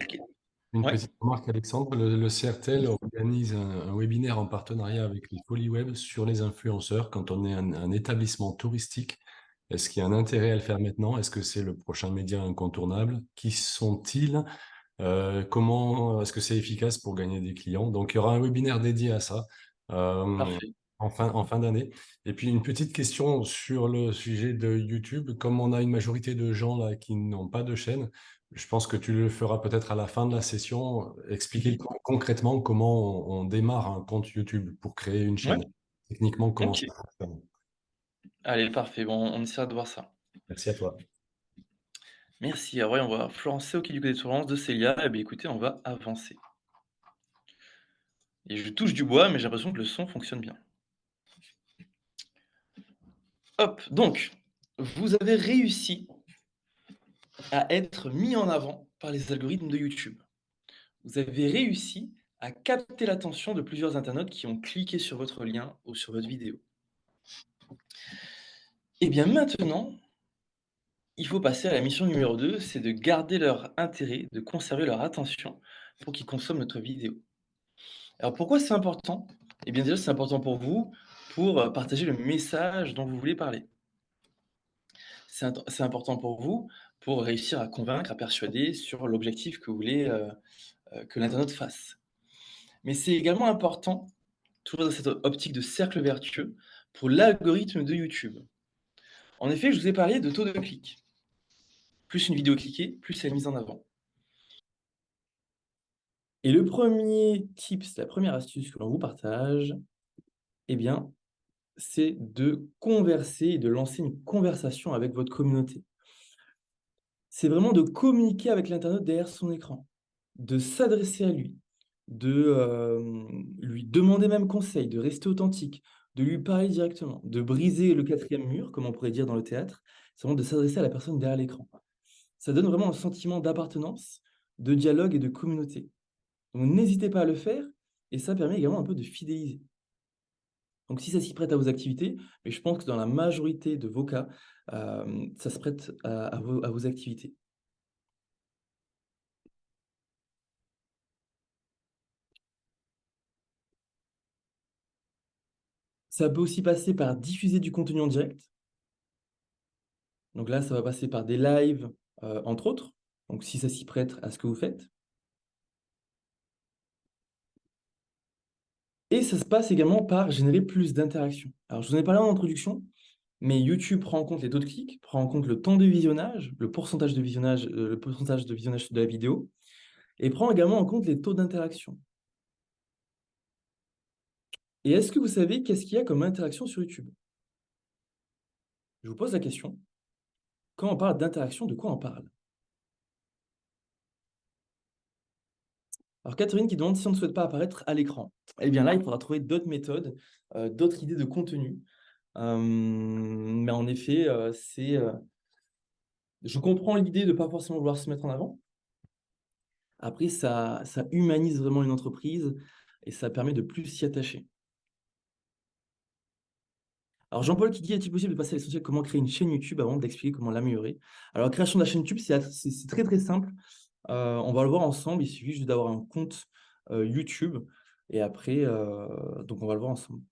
une ouais, petite remarque, Alexandre. Le CRTL organise un webinaire en partenariat avec les Folies Web sur les influenceurs quand on est un établissement touristique. Est-ce qu'il y a un intérêt à le faire maintenant? Est-ce que c'est le prochain média incontournable? Qui sont-ils? Comment est-ce que c'est efficace pour gagner des clients? Donc, il y aura un webinaire dédié à ça parfait. en fin d'année. Et puis, une petite question sur le sujet de YouTube. Comme on a une majorité de gens là qui n'ont pas de chaîne, je pense que tu le feras peut-être à la fin de la session. Expliquer Mmh. concrètement comment on démarre un compte YouTube pour créer une Ouais, chaîne. Techniquement, comment OK. ça fonctionne. Allez, parfait. Bon, on essaiera de voir ça. Merci à toi. Merci. Alors, ouais, on va Florence, c'est OK du côté de Florence, de Célia. Eh bien, écoutez, on va avancer. Et je touche du bois, mais j'ai l'impression que le son fonctionne bien. Hop, donc, vous avez réussi à être mis en avant par les algorithmes de YouTube. Vous avez réussi à capter l'attention de plusieurs internautes qui ont cliqué sur votre lien ou sur votre vidéo. Et bien maintenant, il faut passer à la mission numéro 2, c'est de garder leur intérêt, de conserver leur attention pour qu'ils consomment notre vidéo. Alors pourquoi c'est important? Eh bien déjà, c'est important pour vous, pour partager le message dont vous voulez parler. C'est important pour vous, pour réussir à convaincre, à persuader sur l'objectif que vous voulez, que l'internaute fasse. Mais c'est également important, toujours dans cette optique de cercle vertueux, pour l'algorithme de YouTube. En effet, je vous ai parlé de taux de clic. Plus une vidéo cliquée, plus elle est mise en avant. Et le premier tips, la première astuce que l'on vous partage, eh bien, c'est de converser et de lancer une conversation avec votre communauté. C'est vraiment de communiquer avec l'internaute derrière son écran, de s'adresser à lui, de lui demander même conseil, de rester authentique, de lui parler directement, de briser le quatrième mur, comme on pourrait dire dans le théâtre, c'est vraiment de s'adresser à la personne derrière l'écran. Ça donne vraiment un sentiment d'appartenance, de dialogue et de communauté. Donc n'hésitez pas à le faire, et ça permet également un peu de fidéliser. Donc si ça s'y prête à vos activités, mais je pense que dans la majorité de vos cas, ça se prête à vos activités. Ça peut aussi passer par diffuser du contenu en direct. Donc là, ça va passer par des lives, entre autres, donc si ça s'y prête à ce que vous faites. Et ça se passe également par générer plus d'interactions. Alors je vous en ai parlé en introduction, mais YouTube prend en compte les taux de clics, prend en compte le temps de visionnage, le pourcentage de visionnage de la vidéo, et prend également en compte les taux d'interaction. Et est-ce que vous savez qu'est-ce qu'il y a comme interaction sur YouTube? Je vous pose la question. Quand on parle d'interaction, de quoi on parle? Alors Catherine qui demande si on ne souhaite pas apparaître à l'écran. Eh bien là, il faudra trouver d'autres méthodes, d'autres idées de contenu. Mais en effet, je comprends l'idée de ne pas forcément vouloir se mettre en avant. Après, ça humanise vraiment une entreprise et ça permet de plus s'y attacher. Alors Jean-Paul qui dit: est-il possible de passer à l'essentiel, comment créer une chaîne YouTube avant d'expliquer comment l'améliorer? Alors la création de la chaîne YouTube, c'est très très simple. On va le voir ensemble, il suffit juste d'avoir un compte YouTube et après, donc on va le voir ensemble.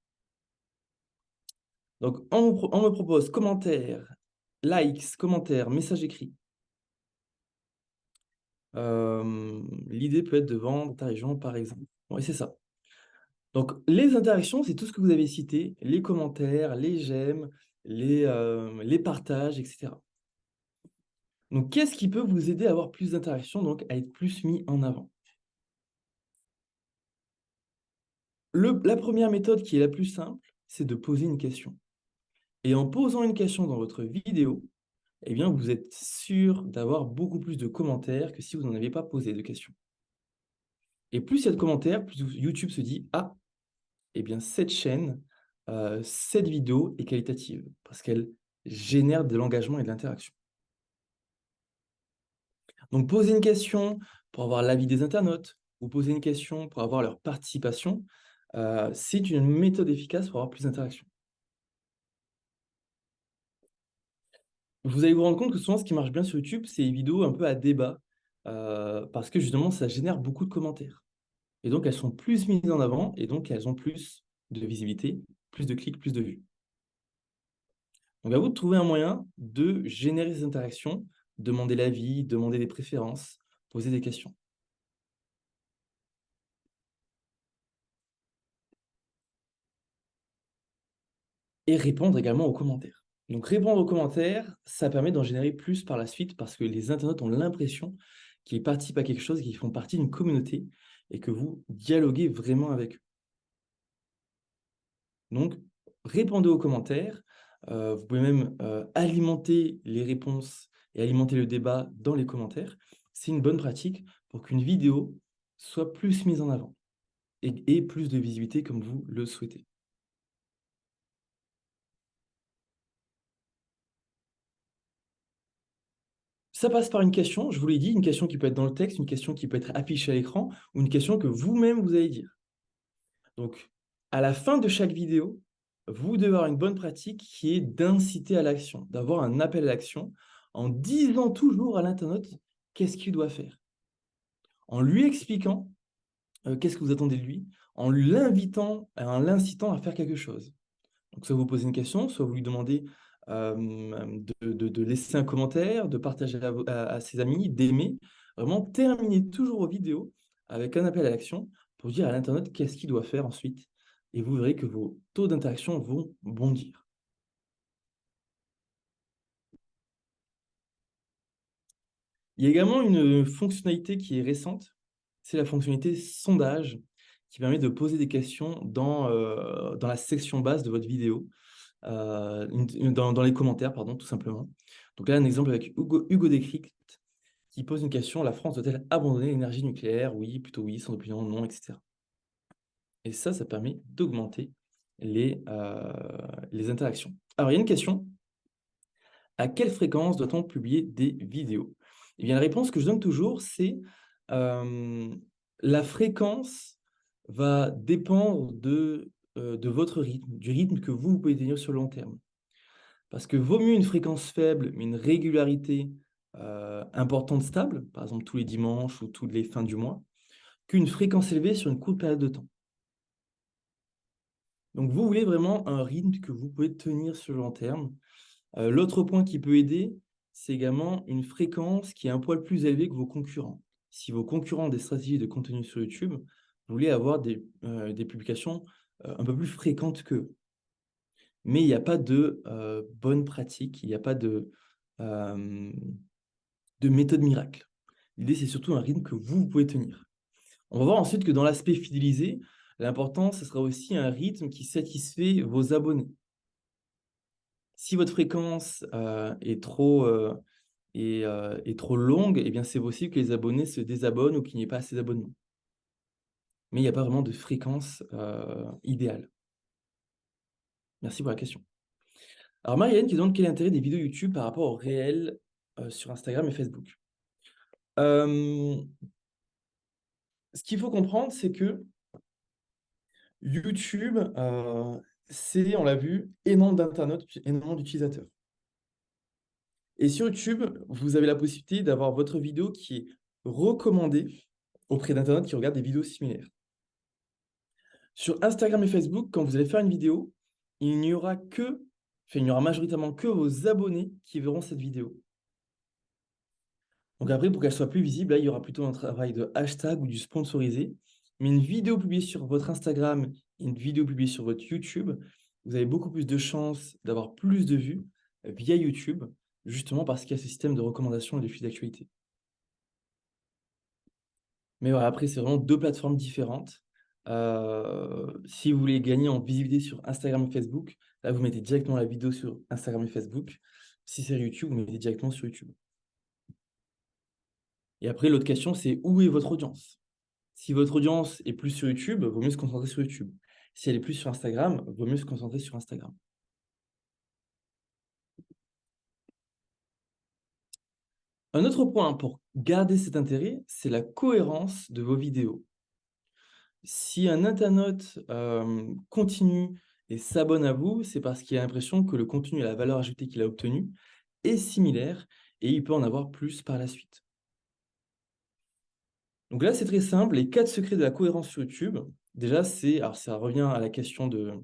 Donc on me propose commentaires, likes, commentaires, messages écrits. L'idée peut être de vendre ta région, par exemple. Oui, c'est ça. Donc, les interactions, c'est tout ce que vous avez cité, les commentaires, les j'aime, les partages, etc. Donc, qu'est-ce qui peut vous aider à avoir plus d'interactions, donc à être plus mis en avant? La première méthode qui est la plus simple, c'est de poser une question. Et en posant une question dans votre vidéo, eh bien, vous êtes sûr d'avoir beaucoup plus de commentaires que si vous n'en avez pas posé de questions. Et plus il y a de commentaires, plus YouTube se dit: ah, eh bien, cette chaîne, cette vidéo est qualitative parce qu'elle génère de l'engagement et de l'interaction. Donc, poser une question pour avoir l'avis des internautes ou poser une question pour avoir leur participation, c'est une méthode efficace pour avoir plus d'interaction. Vous allez vous rendre compte que souvent, ce qui marche bien sur YouTube, c'est les vidéos un peu à débat parce que justement, ça génère beaucoup de commentaires. Et donc, elles sont plus mises en avant et donc elles ont plus de visibilité, plus de clics, plus de vues. Donc, à vous de trouver un moyen de générer ces interactions, demander l'avis, demander des préférences, poser des questions. Et répondre également aux commentaires. Donc, répondre aux commentaires, ça permet d'en générer plus par la suite parce que les internautes ont l'impression qu'ils participent à quelque chose, qu'ils font partie d'une communauté et que vous dialoguez vraiment avec eux. Donc, répondez aux commentaires. Vous pouvez même alimenter les réponses et alimenter le débat dans les commentaires. C'est une bonne pratique pour qu'une vidéo soit plus mise en avant et ait plus de visibilité comme vous le souhaitez. Ça passe par une question, je vous l'ai dit, une question qui peut être dans le texte, une question qui peut être affichée à l'écran ou une question que vous-même vous allez dire. Donc, à la fin de chaque vidéo, vous devez avoir une bonne pratique qui est d'inciter à l'action, d'avoir un appel à l'action en disant toujours à l'internaute qu'est-ce qu'il doit faire, en lui expliquant qu'est-ce que vous attendez de lui, en l'invitant, en l'incitant à faire quelque chose. Donc, soit vous posez une question, soit vous lui demandez de laisser un commentaire, de partager à ses amis, d'aimer. Vraiment, terminez toujours vos vidéos avec un appel à l'action pour dire à l'internaute qu'est-ce qu'il doit faire ensuite. Et vous verrez que vos taux d'interaction vont bondir. Il y a également une fonctionnalité qui est récente, c'est la fonctionnalité sondage qui permet de poser des questions dans la section basse de votre vidéo. Dans les commentaires, pardon, tout simplement. Donc là, un exemple avec Hugo Décrypte qui pose une question: la France doit-elle abandonner l'énergie nucléaire? Oui, plutôt oui, sans opinion, non, etc. Et ça permet d'augmenter les interactions. Alors, il y a une question: à quelle fréquence doit-on publier des vidéos? Eh bien, la réponse que je donne toujours, c'est la fréquence va dépendre de votre rythme, du rythme que vous pouvez tenir sur le long terme. Parce que vaut mieux une fréquence faible, mais une régularité importante, stable, par exemple tous les dimanches ou toutes les fins du mois, qu'une fréquence élevée sur une courte période de temps. Donc, vous voulez vraiment un rythme que vous pouvez tenir sur le long terme. L'autre point qui peut aider, c'est également une fréquence qui est un poil plus élevée que vos concurrents. Si vos concurrents ont des stratégies de contenu sur YouTube, vous voulez avoir des publications un peu plus fréquentes qu'eux. Mais il n'y a pas de bonne pratique, il n'y a pas de méthode miracle. L'idée, c'est surtout un rythme que vous pouvez tenir. On va voir ensuite que dans l'aspect fidélisé, l'important, ce sera aussi un rythme qui satisfait vos abonnés. Si votre fréquence est trop longue, eh bien, c'est possible que les abonnés se désabonnent ou qu'il n'y ait pas assez d'abonnements. Mais il n'y a pas vraiment de fréquence idéale. Merci pour la question. Alors, Marianne qui demande quel est l'intérêt des vidéos YouTube par rapport aux réels sur Instagram et Facebook. Ce qu'il faut comprendre, c'est que YouTube, c'est, on l'a vu, énormément d'internautes, énormément d'utilisateurs. Et sur YouTube, vous avez la possibilité d'avoir votre vidéo qui est recommandée auprès d'internautes qui regardent des vidéos similaires. Sur Instagram et Facebook, quand vous allez faire une vidéo, il n'y aura majoritairement que vos abonnés qui verront cette vidéo. Donc après, pour qu'elle soit plus visible, là, il y aura plutôt un travail de hashtag ou du sponsorisé. Mais une vidéo publiée sur votre Instagram et une vidéo publiée sur votre YouTube, vous avez beaucoup plus de chances d'avoir plus de vues via YouTube, justement parce qu'il y a ce système de recommandation et de fil d'actualité. Mais voilà, après, c'est vraiment deux plateformes différentes. Si vous voulez gagner en visibilité sur Instagram et Facebook, là, vous mettez directement la vidéo sur Instagram et Facebook. Si c'est YouTube, vous mettez directement sur YouTube. Et après, l'autre question, c'est où est votre audience? Si votre audience est plus sur YouTube, vaut mieux se concentrer sur YouTube. Si elle est plus sur Instagram, vaut mieux se concentrer sur Instagram. Un autre point pour garder cet intérêt, c'est la cohérence de vos vidéos. Si un internaute continue et s'abonne à vous, c'est parce qu'il a l'impression que le contenu et la valeur ajoutée qu'il a obtenue est similaire et il peut en avoir plus par la suite. Donc là, c'est très simple. Les 4 secrets de la cohérence sur YouTube, déjà, alors ça revient à la question de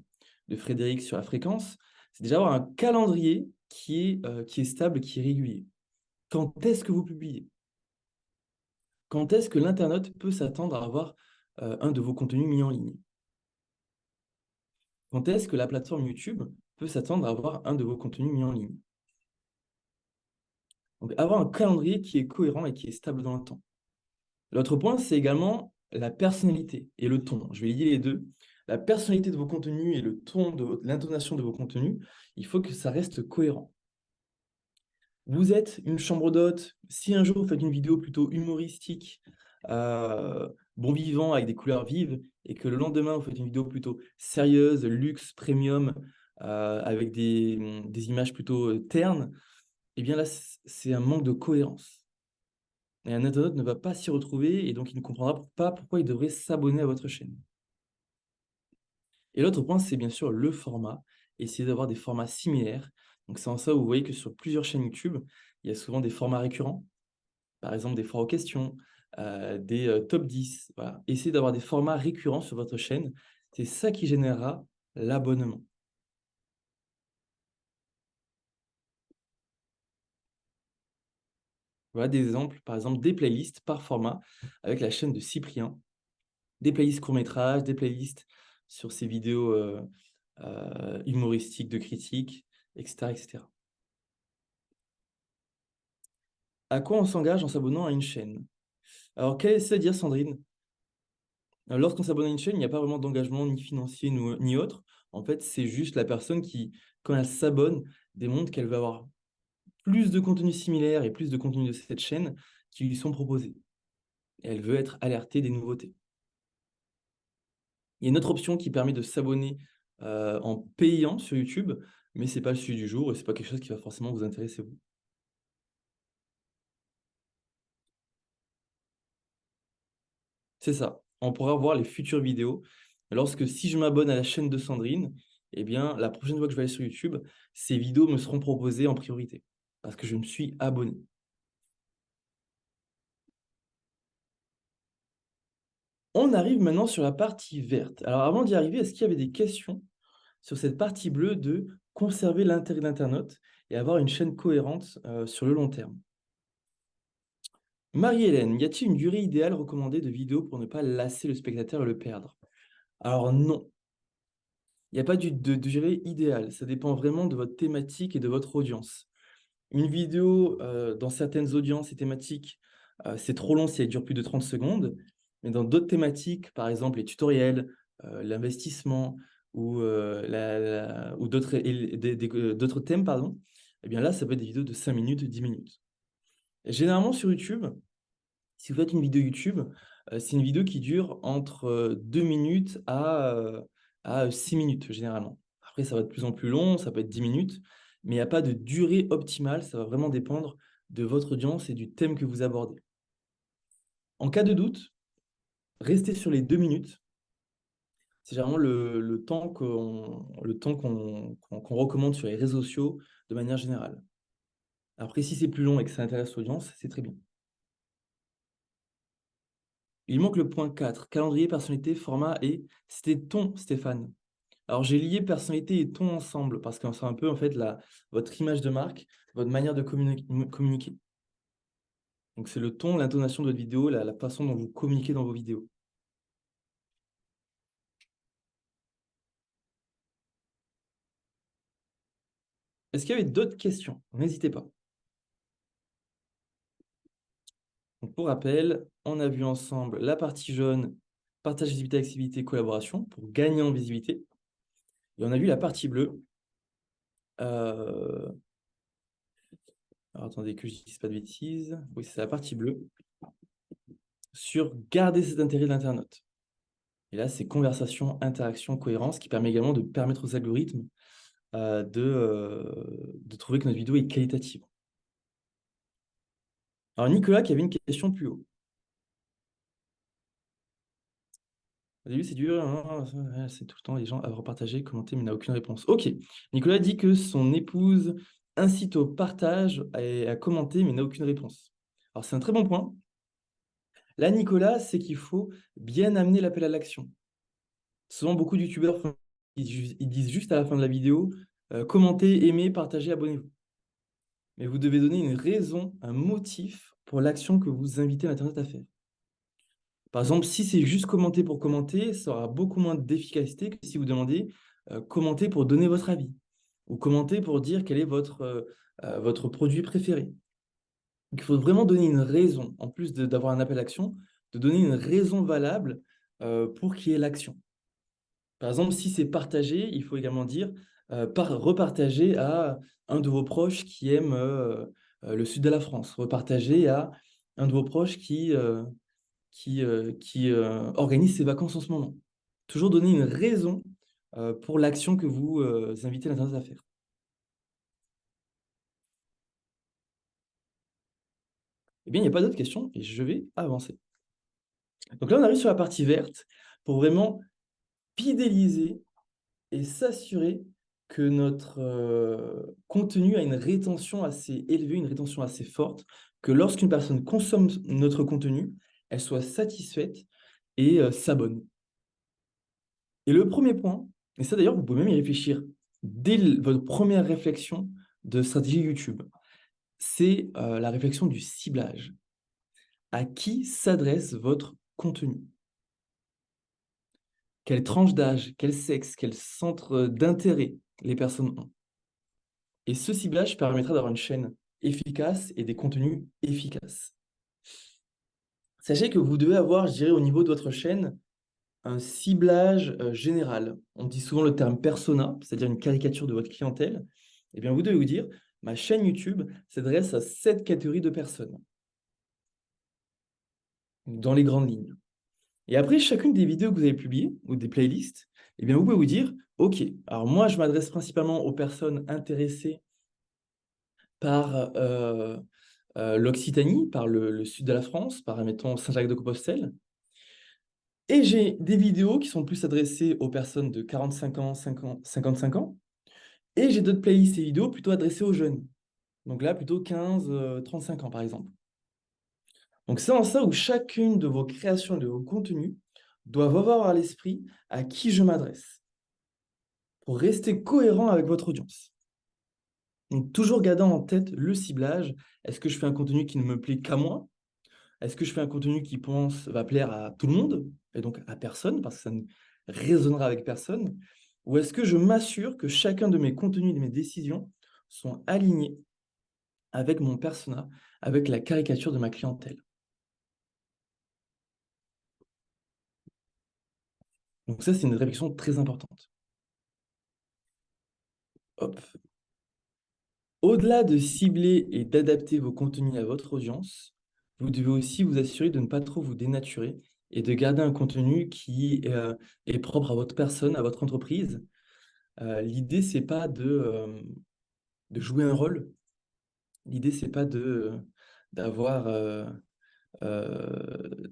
Frédéric sur la fréquence, c'est déjà avoir un calendrier qui est stable, qui est régulier. Quand est-ce que vous publiez? Quand est-ce que l'internaute peut s'attendre à avoir un de vos contenus mis en ligne? Quand est-ce que la plateforme YouTube peut s'attendre à avoir un de vos contenus mis en ligne? Donc, avoir un calendrier qui est cohérent et qui est stable dans le temps. L'autre point, c'est également la personnalité et le ton. Je vais lier les deux. La personnalité de vos contenus et le ton de l'intonation de vos contenus, il faut que ça reste cohérent. Vous êtes une chambre d'hôte. Si un jour vous faites une vidéo plutôt humoristique, bon vivant, avec des couleurs vives, et que le lendemain vous faites une vidéo plutôt sérieuse, luxe, premium, avec des images plutôt ternes, eh bien là, c'est un manque de cohérence. Et un internaute ne va pas s'y retrouver et donc il ne comprendra pas pourquoi il devrait s'abonner à votre chaîne. Et l'autre point, c'est bien sûr le format. Essayez d'avoir des formats similaires. Donc c'est en ça où vous voyez que sur plusieurs chaînes YouTube, il y a souvent des formats récurrents. Par exemple, des foires aux questions, des top 10. Voilà. Essayez d'avoir des formats récurrents sur votre chaîne. C'est ça qui générera l'abonnement. Voilà des exemples, par exemple des playlists par format avec la chaîne de Cyprien. Des playlists court-métrage, des playlists sur ses vidéos humoristiques de critique, etc., etc. À quoi on s'engage en s'abonnant à une chaîne? Alors, qu'est-ce à dire, Sandrine? Lorsqu'on s'abonne à une chaîne, il n'y a pas vraiment d'engagement ni financier ni autre. En fait, c'est juste la personne qui, quand elle s'abonne, démontre qu'elle va avoir plus de contenu similaire et plus de contenu de cette chaîne qui lui sont proposées. Et elle veut être alertée des nouveautés. Il y a une autre option qui permet de s'abonner en payant sur YouTube, mais ce n'est pas le sujet du jour et ce n'est pas quelque chose qui va forcément vous intéresser vous. C'est ça, on pourra voir les futures vidéos. Lorsque si je m'abonne à la chaîne de Sandrine, eh bien, la prochaine fois que je vais aller sur YouTube, ces vidéos me seront proposées en priorité, parce que je me suis abonné. On arrive maintenant sur la partie verte. Alors avant d'y arriver, est-ce qu'il y avait des questions sur cette partie bleue de conserver l'intérêt de l'internaute et avoir une chaîne cohérente sur le long terme? Marie-Hélène, y a-t-il une durée idéale recommandée de vidéo pour ne pas lasser le spectateur et le perdre? Alors non, il n'y a pas de durée idéale, ça dépend vraiment de votre thématique et de votre audience. Une vidéo dans certaines audiences et thématiques, c'est trop long si elle dure plus de 30 secondes, mais dans d'autres thématiques, par exemple les tutoriels, l'investissement ou, ou d'autres thèmes, pardon, eh bien là, ça peut être des vidéos de 5 minutes, 10 minutes. Et généralement sur YouTube, si vous faites une vidéo YouTube, c'est une vidéo qui dure entre 2 minutes à 6 minutes généralement. Après, ça va de plus en plus long, ça peut être 10 minutes, mais il n'y a pas de durée optimale, ça va vraiment dépendre de votre audience et du thème que vous abordez. En cas de doute, restez sur les 2 minutes. C'est généralement le temps qu'on recommande sur les réseaux sociaux de manière générale. Après, si c'est plus long et que ça intéresse l'audience, c'est très bien. Il manque le point 4, calendrier, personnalité, format et c'était ton, Stéphane. Alors, j'ai lié personnalité et ton ensemble parce que c'est un peu en fait votre image de marque, votre manière de communiquer. Donc, c'est le ton, l'intonation de votre vidéo, la façon dont vous communiquez dans vos vidéos. Est-ce qu'il y avait d'autres questions? N'hésitez pas. Donc, pour rappel, on a vu ensemble la partie jaune, partage visibilité, activité, collaboration pour gagner en visibilité. Et on a vu la partie bleue. Alors, attendez que je ne dise pas de bêtises. Oui, c'est la partie bleue. Sur garder cet intérêt de l'internaute. Et là, c'est conversation, interaction, cohérence, qui permet également de permettre aux algorithmes de trouver que notre vidéo est qualitative. Alors, Nicolas qui avait une question plus haut. Au début, c'est dur, hein, c'est tout le temps les gens à repartager, commenter, mais n'a aucune réponse. Ok, Nicolas dit que son épouse incite au partage et à commenter, mais n'a aucune réponse. Alors, c'est un très bon point. Là, Nicolas, c'est qu'il faut bien amener l'appel à l'action. Souvent, beaucoup de youtubeurs ils disent juste à la fin de la vidéo commentez, aimez, partagez, abonnez-vous. Mais vous devez donner une raison, un motif pour l'action que vous invitez l'internaute à faire. Par exemple, si c'est juste commenter pour commenter, ça aura beaucoup moins d'efficacité que si vous demandez commenter pour donner votre avis ou commenter pour dire quel est votre produit préféré. Donc, il faut vraiment donner une raison, en plus d'avoir un appel à l'action, de donner une raison valable pour qu'il y ait l'action. Par exemple, si c'est partagé, il faut également dire repartager à un de vos proches qui aime le sud de la France, repartager à un de vos proches qui organise ses vacances en ce moment. Toujours donner une raison pour l'action que vous invitez l'internaute à faire. Eh bien, il n'y a pas d'autres questions et je vais avancer. Donc là, on arrive sur la partie verte pour vraiment fidéliser et s'assurer que notre contenu a une rétention assez élevée, une rétention assez forte, que lorsqu'une personne consomme notre contenu, elle soit satisfaite et s'abonne. Et le premier point, et ça d'ailleurs, vous pouvez même y réfléchir dès votre première réflexion de stratégie YouTube, c'est la réflexion du ciblage. À qui s'adresse votre contenu? Quelle tranche d'âge, quel sexe, quel centre d'intérêt les personnes ont? Et ce ciblage permettra d'avoir une chaîne efficace et des contenus efficaces. Sachez que vous devez avoir, je dirais, au niveau de votre chaîne, un ciblage général. On dit souvent le terme persona, c'est-à-dire une caricature de votre clientèle. Eh bien, vous devez vous dire, ma chaîne YouTube s'adresse à cette catégorie de personnes. dans les grandes lignes. Et après, chacune des vidéos que vous avez publiées, ou des playlists, eh bien, vous pouvez vous dire, OK, alors moi, je m'adresse principalement aux personnes intéressées par l'Occitanie, par le sud de la France, par, mettons, Saint-Jacques-de-Compostelle. Et j'ai des vidéos qui sont plus adressées aux personnes de 45 ans, 55 ans. Et j'ai d'autres playlists et vidéos plutôt adressées aux jeunes. Donc là, plutôt 15, 35 ans, par exemple. Donc c'est en ça où chacune de vos créations et de vos contenus doivent avoir à l'esprit à qui je m'adresse, pour rester cohérent avec votre audience. Donc toujours gardant en tête le ciblage. Est-ce que je fais un contenu qui ne me plaît qu'à moi? Est-ce que je fais un contenu qui va plaire à tout le monde et donc à personne parce que ça ne résonnera avec personne? Ou est-ce que je m'assure que chacun de mes contenus et de mes décisions sont alignés avec mon persona, avec la caricature de ma clientèle? Donc ça, c'est une réflexion très importante. Hop. Au-delà de cibler et d'adapter vos contenus à votre audience, vous devez aussi vous assurer de ne pas trop vous dénaturer et de garder un contenu qui est propre à votre personne, à votre entreprise. L'idée, c'est pas de jouer un rôle. L'idée, c'est pas d'avoir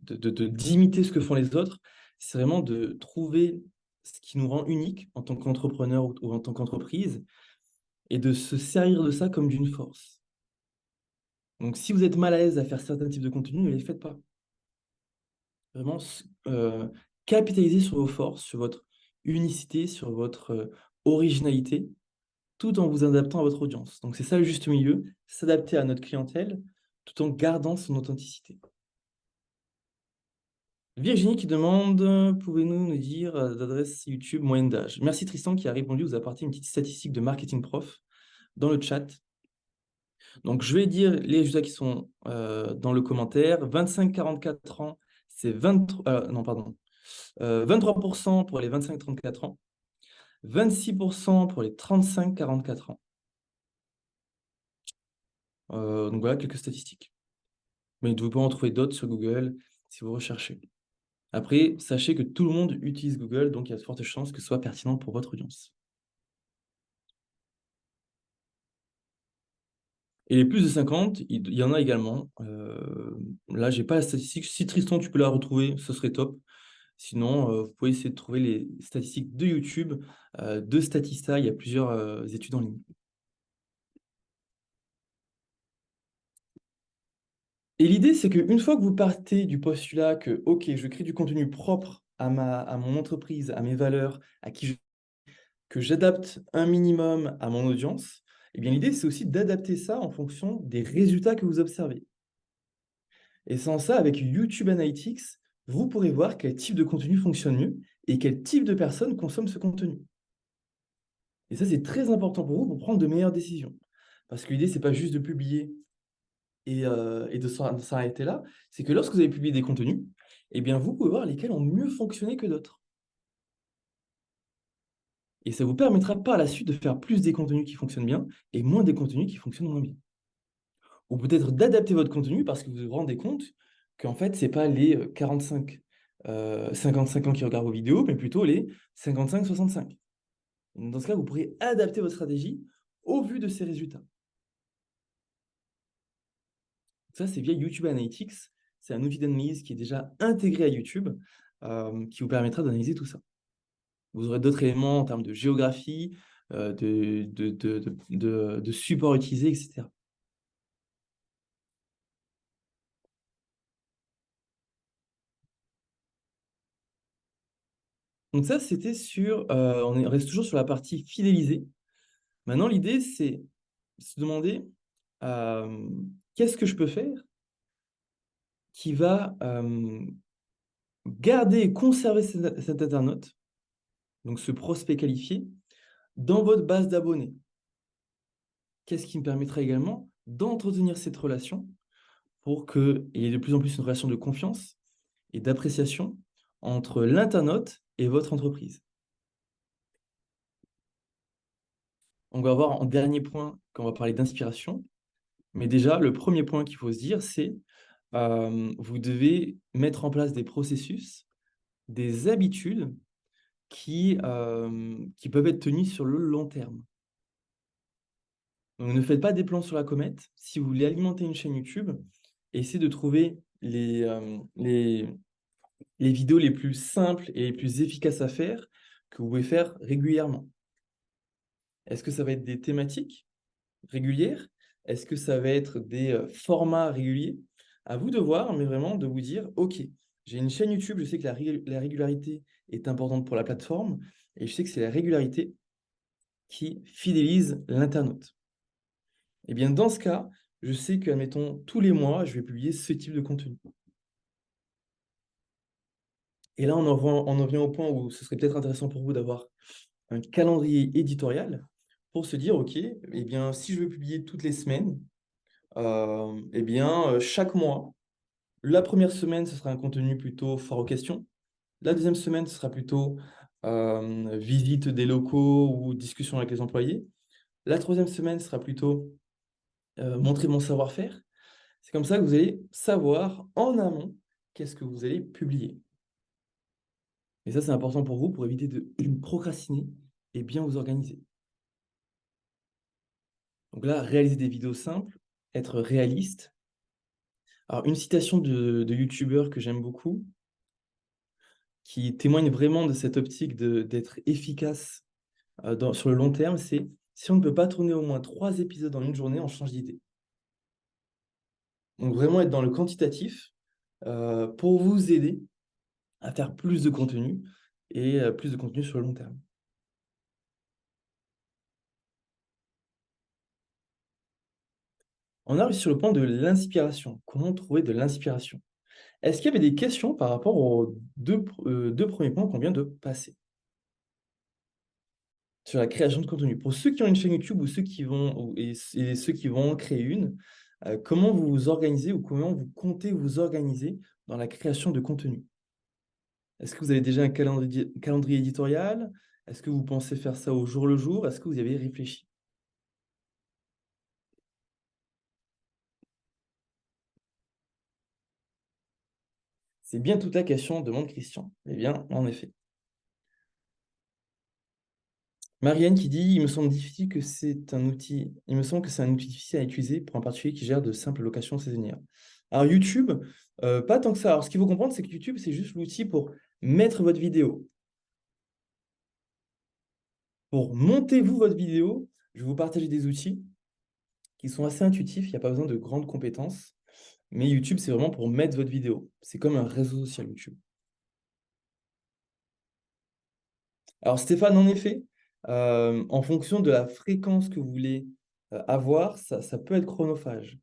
d'imiter ce que font les autres. C'est vraiment de trouver ce qui nous rend unique en tant qu'entrepreneur ou en tant qu'entreprise et de se servir de ça comme d'une force. Donc, si vous êtes mal à l'aise à faire certains types de contenus, ne les faites pas. Vraiment, capitalisez sur vos forces, sur votre unicité, sur votre originalité, tout en vous adaptant à votre audience. Donc, c'est ça le juste milieu, s'adapter à notre clientèle, tout en gardant son authenticité. Virginie qui demande, pouvez-vous nous dire d'adresse YouTube moyenne d'âge? Merci Tristan qui a répondu, vous apportez une petite statistique de Marketing Prof dans le chat. Donc, je vais dire les résultats qui sont dans le commentaire. 25-44 ans, c'est 23, non, pardon. 23% pour les 25-34 ans. 26% pour les 35-44 ans. Donc voilà quelques statistiques. Mais vous pouvez en trouver d'autres sur Google si vous recherchez. Après, sachez que tout le monde utilise Google, donc il y a de fortes chances que ce soit pertinent pour votre audience. Et les plus de 50, il y en a également. Là, j'ai pas la statistique. Si Tristan, tu peux la retrouver, ce serait top. Sinon, vous pouvez essayer de trouver les statistiques de YouTube, de Statista. Il y a plusieurs études en ligne. Et l'idée, c'est qu'une fois que vous partez du postulat que, OK, je crée du contenu propre à mon entreprise, à mes valeurs, que j'adapte un minimum à mon audience, eh bien, l'idée, c'est aussi d'adapter ça en fonction des résultats que vous observez. Et sans ça, avec YouTube Analytics, vous pourrez voir quel type de contenu fonctionne mieux et quel type de personnes consomment ce contenu. Et ça, c'est très important pour vous pour prendre de meilleures décisions. Parce que l'idée, c'est pas juste de publier et de s'arrêter là, c'est que lorsque vous avez publié des contenus, eh bien, vous pouvez voir lesquels ont mieux fonctionné que d'autres. Et ça vous permettra par la suite de faire plus des contenus qui fonctionnent bien et moins des contenus qui fonctionnent moins bien. Ou peut-être d'adapter votre contenu parce que vous vous rendez compte qu'en fait, c'est pas les 55 ans qui regardent vos vidéos, mais plutôt les 55-65. Dans ce cas, vous pourrez adapter votre stratégie au vu de ces résultats. Ça, c'est via YouTube Analytics. C'est un outil d'analyse qui est déjà intégré à YouTube, qui vous permettra d'analyser tout ça. Vous aurez d'autres éléments en termes de géographie, de support utilisé, etc. Donc ça, c'était sur, on reste toujours sur la partie fidéliser. Maintenant, l'idée, c'est se demander, qu'est-ce que je peux faire qui va garder et conserver cet internaute, donc ce prospect qualifié, dans votre base d'abonnés. Qu'est-ce qui me permettra également d'entretenir cette relation pour qu'il y ait de plus en plus une relation de confiance et d'appréciation entre l'internaute et votre entreprise. On va voir en dernier point quand on va parler d'inspiration. Mais déjà, le premier point qu'il faut se dire, c'est vous devez mettre en place des processus, des habitudes qui peuvent être tenues sur le long terme. Donc ne faites pas des plans sur la comète. Si vous voulez alimenter une chaîne YouTube, essayez de trouver les vidéos les plus simples et les plus efficaces à faire, que vous pouvez faire régulièrement. Est-ce que ça va être des thématiques régulières? Est-ce que ça va être des formats réguliers? À vous de voir, mais vraiment de vous dire, OK, j'ai une chaîne YouTube, je sais que la régularité est importante pour la plateforme, et je sais que c'est la régularité qui fidélise l'internaute. Et bien dans ce cas, je sais que, admettons, tous les mois, je vais publier ce type de contenu. Et là, on en vient au point où ce serait peut-être intéressant pour vous d'avoir un calendrier éditorial pour se dire, OK, eh bien, si je veux publier toutes les semaines, chaque mois, la première semaine, ce sera un contenu plutôt fort aux questions. La deuxième semaine, ce sera plutôt visite des locaux ou discussion avec les employés. La troisième semaine sera plutôt montrer mon savoir-faire. C'est comme ça que vous allez savoir en amont qu'est-ce que vous allez publier. Et ça, c'est important pour vous pour éviter de procrastiner et bien vous organiser. Donc là, réaliser des vidéos simples, être réaliste. Alors, une citation de youtubeur que j'aime beaucoup, qui témoigne vraiment de cette optique d'être efficace sur le long terme, c'est si on ne peut pas tourner au moins 3 épisodes en une journée, on change d'idée. Donc vraiment être dans le quantitatif pour vous aider à faire plus de contenu et plus de contenu sur le long terme. On arrive sur le point de l'inspiration. Comment trouver de l'inspiration? Est-ce qu'il y avait des questions par rapport aux deux premiers points qu'on vient de passer? Sur la création de contenu. Pour ceux qui ont une chaîne YouTube ou ceux qui vont et ceux qui vont en créer une, comment vous vous organisez ou comment vous comptez vous organiser dans la création de contenu? Est-ce que vous avez déjà un calendrier éditorial? Est-ce que vous pensez faire ça au jour le jour? Est-ce que vous y avez réfléchi? C'est bien toute la question, demande Christian. Eh bien, en effet. Marianne qui dit: il me semble que c'est un outil difficile à utiliser pour un particulier qui gère de simples locations saisonnières. Alors YouTube, pas tant que ça. Alors ce qu'il faut comprendre, c'est que YouTube, c'est juste l'outil pour mettre votre vidéo. Pour monter vous votre vidéo, je vais vous partager des outils qui sont assez intuitifs, il n'y a pas besoin de grandes compétences. Mais YouTube, c'est vraiment pour mettre votre vidéo. C'est comme un réseau social YouTube. Alors Stéphane, en effet, en fonction de la fréquence que vous voulez avoir, ça peut être chronophage.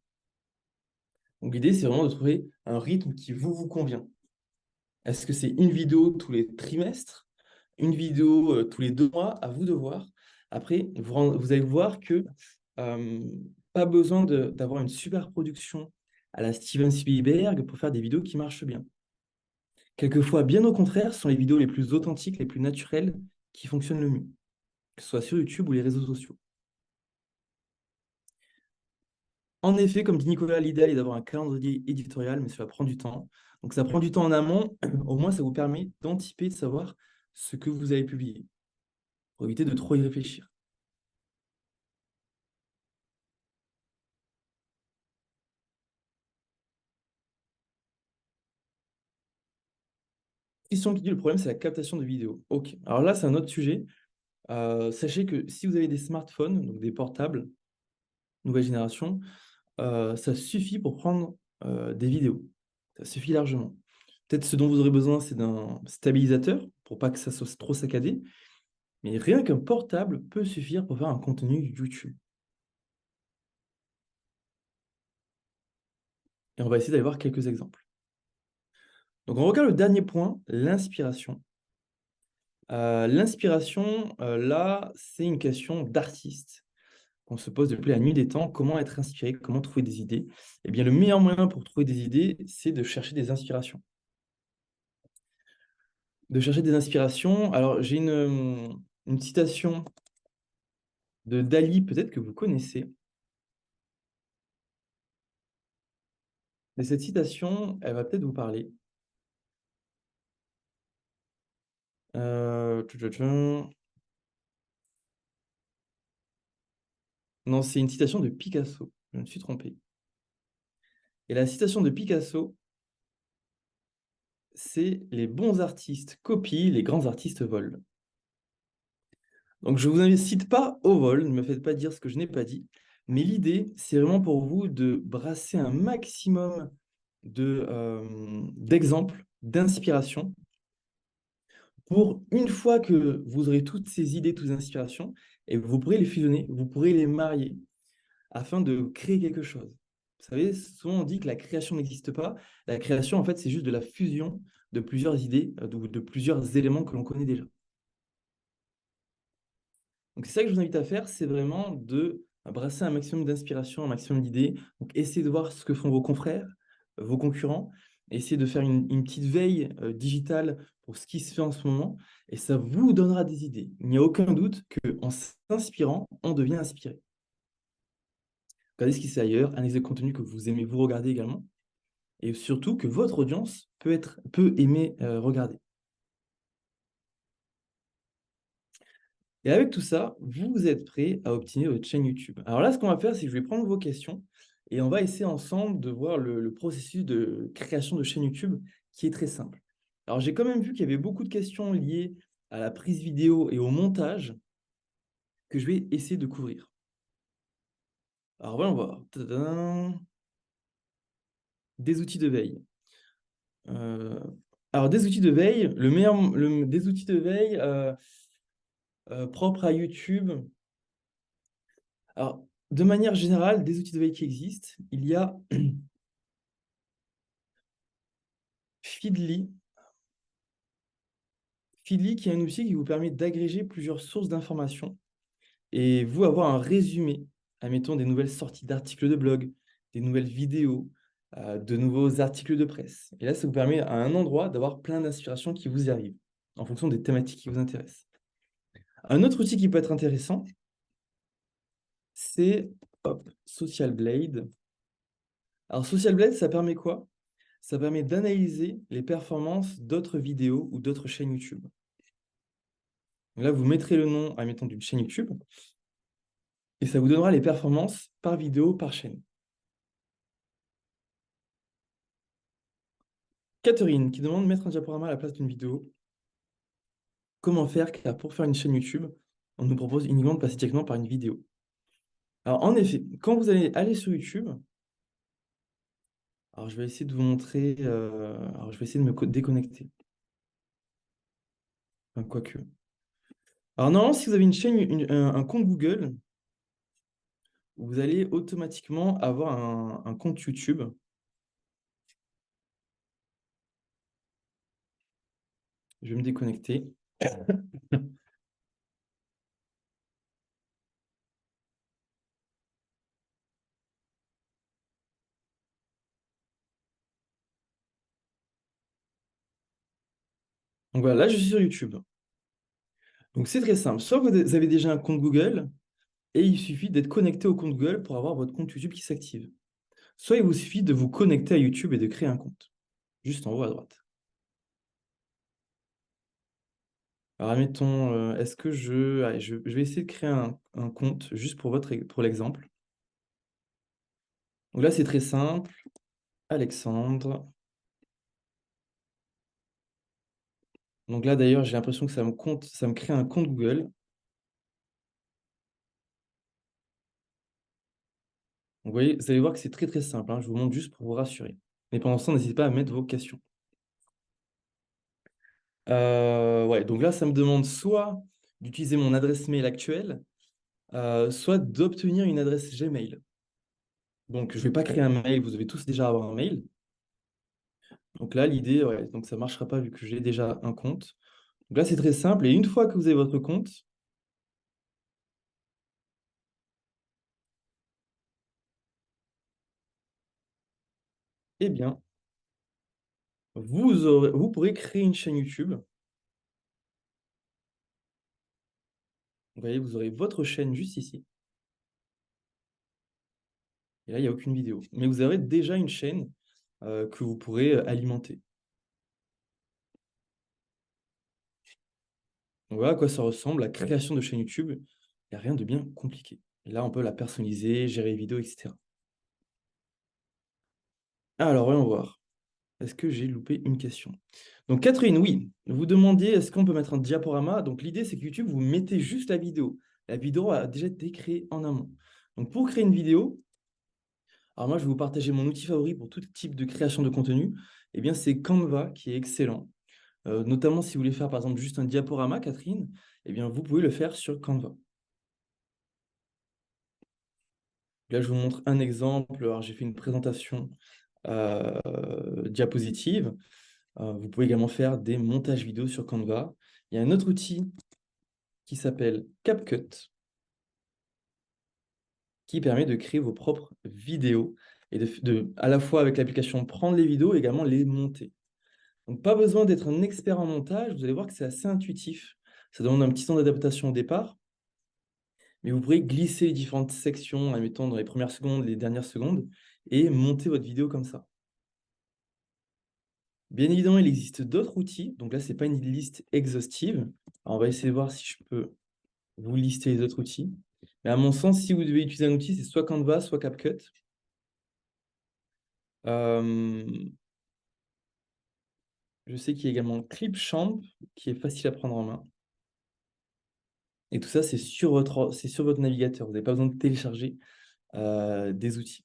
Donc l'idée, c'est vraiment de trouver un rythme qui vous convient. Est-ce que c'est une vidéo tous les trimestres? Une vidéo tous les 2 mois? À vous de voir. Après, vous allez voir que pas besoin d'avoir une super production à la Steven Spielberg pour faire des vidéos qui marchent bien. Quelquefois, bien au contraire, ce sont les vidéos les plus authentiques, les plus naturelles qui fonctionnent le mieux, que ce soit sur YouTube ou les réseaux sociaux. En effet, comme dit Nicolas, l'idéal est d'avoir un calendrier éditorial, mais cela prend du temps. Donc ça prend du temps en amont, au moins ça vous permet d'anticiper, de savoir ce que vous allez publier, pour éviter de trop y réfléchir. Question qui dit: le problème, c'est la captation de vidéos. Ok, alors là, c'est un autre sujet. Sachez que si vous avez des smartphones, donc des portables, nouvelle génération, ça suffit pour prendre des vidéos. Ça suffit largement. Peut-être ce dont vous aurez besoin, c'est d'un stabilisateur, pour pas que ça soit trop saccadé. Mais rien qu'un portable peut suffire pour faire un contenu YouTube. Et on va essayer d'aller voir quelques exemples. Donc on regarde le dernier point, l'inspiration. L'inspiration, là, c'est une question d'artiste qu'on se pose depuis la nuit des temps. Comment être inspiré? Comment trouver des idées? Eh bien, le meilleur moyen pour trouver des idées, c'est de chercher des inspirations. De chercher des inspirations. Alors, j'ai une citation de Dali, peut-être que vous connaissez. Mais cette citation, elle va peut-être vous parler. Tchou, tchou, tchou. Non, c'est une citation de Picasso. Je me suis trompé. Et la citation de Picasso, c'est les bons artistes copient, les grands artistes volent. Donc je ne vous incite pas au vol, ne me faites pas dire ce que je n'ai pas dit, mais l'idée, c'est vraiment pour vous de brasser un maximum d'exemples, d'inspiration, pour une fois que vous aurez toutes ces idées, toutes ces inspirations, et vous pourrez les fusionner, vous pourrez les marier, afin de créer quelque chose. Vous savez, souvent on dit que la création n'existe pas. La création, en fait, c'est juste de la fusion de plusieurs idées, de plusieurs éléments que l'on connaît déjà. Donc c'est ça que je vous invite à faire, c'est vraiment de brasser un maximum d'inspiration, un maximum d'idées. Donc essayez de voir ce que font vos confrères, vos concurrents, essayez de faire une petite veille digitale pour ce qui se fait en ce moment, et ça vous donnera des idées. Il n'y a aucun doute qu'en s'inspirant, on devient inspiré. Regardez ce qui se fait ailleurs, analysez le contenu que vous aimez vous regarder également, et surtout que votre audience peut aimer regarder. Et avec tout ça, vous êtes prêt à optimiser votre chaîne YouTube. Alors là, ce qu'on va faire, c'est que je vais prendre vos questions et on va essayer ensemble de voir le processus de création de chaîne YouTube qui est très simple. Alors j'ai quand même vu qu'il y avait beaucoup de questions liées à la prise vidéo et au montage que je vais essayer de couvrir. Alors voyons voir. Tadam. Des outils de veille. Alors des outils de veille, des outils de veille propres à YouTube. Alors, de manière générale, des outils de veille qui existent, il y a Feedly. Feedly qui est un outil qui vous permet d'agréger plusieurs sources d'informations et vous avoir un résumé, admettons des nouvelles sorties d'articles de blog, des nouvelles vidéos, de nouveaux articles de presse. Et là, ça vous permet à un endroit d'avoir plein d'inspirations qui vous y arrivent en fonction des thématiques qui vous intéressent. Un autre outil qui peut être intéressant, c'est Social Blade. Alors Social Blade, ça permet quoi? Ça permet d'analyser les performances d'autres vidéos ou d'autres chaînes YouTube. Là, vous mettrez le nom, admettons, d'une chaîne YouTube, et ça vous donnera les performances par vidéo, par chaîne. Catherine, qui demande de mettre un diaporama à la place d'une vidéo. Comment faire? Car pour faire une chaîne YouTube, on nous propose uniquement de passer directement par une vidéo. Alors, en effet, quand vous allez aller sur YouTube, alors je vais essayer de vous montrer, alors je vais essayer de me déconnecter. Enfin, quoique. Alors, normalement, si vous avez une chaîne, un compte Google, vous allez automatiquement avoir un compte YouTube. Je vais me déconnecter. Donc voilà, là je suis sur YouTube. Donc c'est très simple. Soit vous avez déjà un compte Google et il suffit d'être connecté au compte Google pour avoir votre compte YouTube qui s'active. Soit il vous suffit de vous connecter à YouTube et de créer un compte. Juste en haut à droite. Alors admettons, est-ce que allez, je vais essayer de créer un compte juste pour l'exemple. Donc là c'est très simple. Alexandre. Donc là d'ailleurs j'ai l'impression que ça me crée un compte Google. Donc, vous voyez, vous allez voir que c'est très très simple, hein. Je vous montre juste pour vous rassurer. Mais pendant ce temps, n'hésitez pas à mettre vos questions. Ouais, donc là, ça me demande soit d'utiliser mon adresse mail actuelle, soit d'obtenir une adresse Gmail. Donc, je ne vais pas créer un mail, vous devez tous déjà avoir un mail. Donc là, l'idée, ouais, donc ça ne marchera pas vu que j'ai déjà un compte. Donc là, c'est très simple. Et une fois que vous avez votre compte, eh bien, vous pourrez créer une chaîne YouTube. Vous voyez, vous aurez votre chaîne juste ici. Et là, il n'y a aucune vidéo. Mais vous aurez déjà une chaîne que vous pourrez alimenter. Donc voilà à quoi ça ressemble, la création de chaîne YouTube. Il n'y a rien de bien compliqué. Et là, on peut la personnaliser, gérer les vidéos, etc. Alors, voyons voir. Est-ce que j'ai loupé une question? Donc, Catherine, oui, vous demandiez est-ce qu'on peut mettre un diaporama? Donc, l'idée, c'est que YouTube, vous mettez juste la vidéo. La vidéo a déjà été créée en amont. Donc, pour créer une vidéo, alors moi, je vais vous partager mon outil favori pour tout type de création de contenu. Eh bien, c'est Canva qui est excellent. Notamment si vous voulez faire, par exemple, juste un diaporama, Catherine, eh bien, vous pouvez le faire sur Canva. Là, je vous montre un exemple. Alors, j'ai fait une présentation diapositive. Vous pouvez également faire des montages vidéo sur Canva. Il y a un autre outil qui s'appelle CapCut, qui permet de créer vos propres vidéos et à la fois avec l'application prendre les vidéos et également les monter. Donc, pas besoin d'être un expert en montage. Vous allez voir que c'est assez intuitif. Ça demande un petit temps d'adaptation au départ, mais vous pourrez glisser les différentes sections, admettons, dans les premières secondes, les dernières secondes, et monter votre vidéo comme ça. Bien évidemment, il existe d'autres outils. Donc là, ce n'est pas une liste exhaustive. Alors, on va essayer de voir si je peux vous lister les autres outils. Mais à mon sens, si vous devez utiliser un outil, c'est soit Canva, soit CapCut. Je sais qu'il y a également Clipchamp, qui est facile à prendre en main. Et tout ça, c'est sur votre navigateur. Vous n'avez pas besoin de télécharger des outils.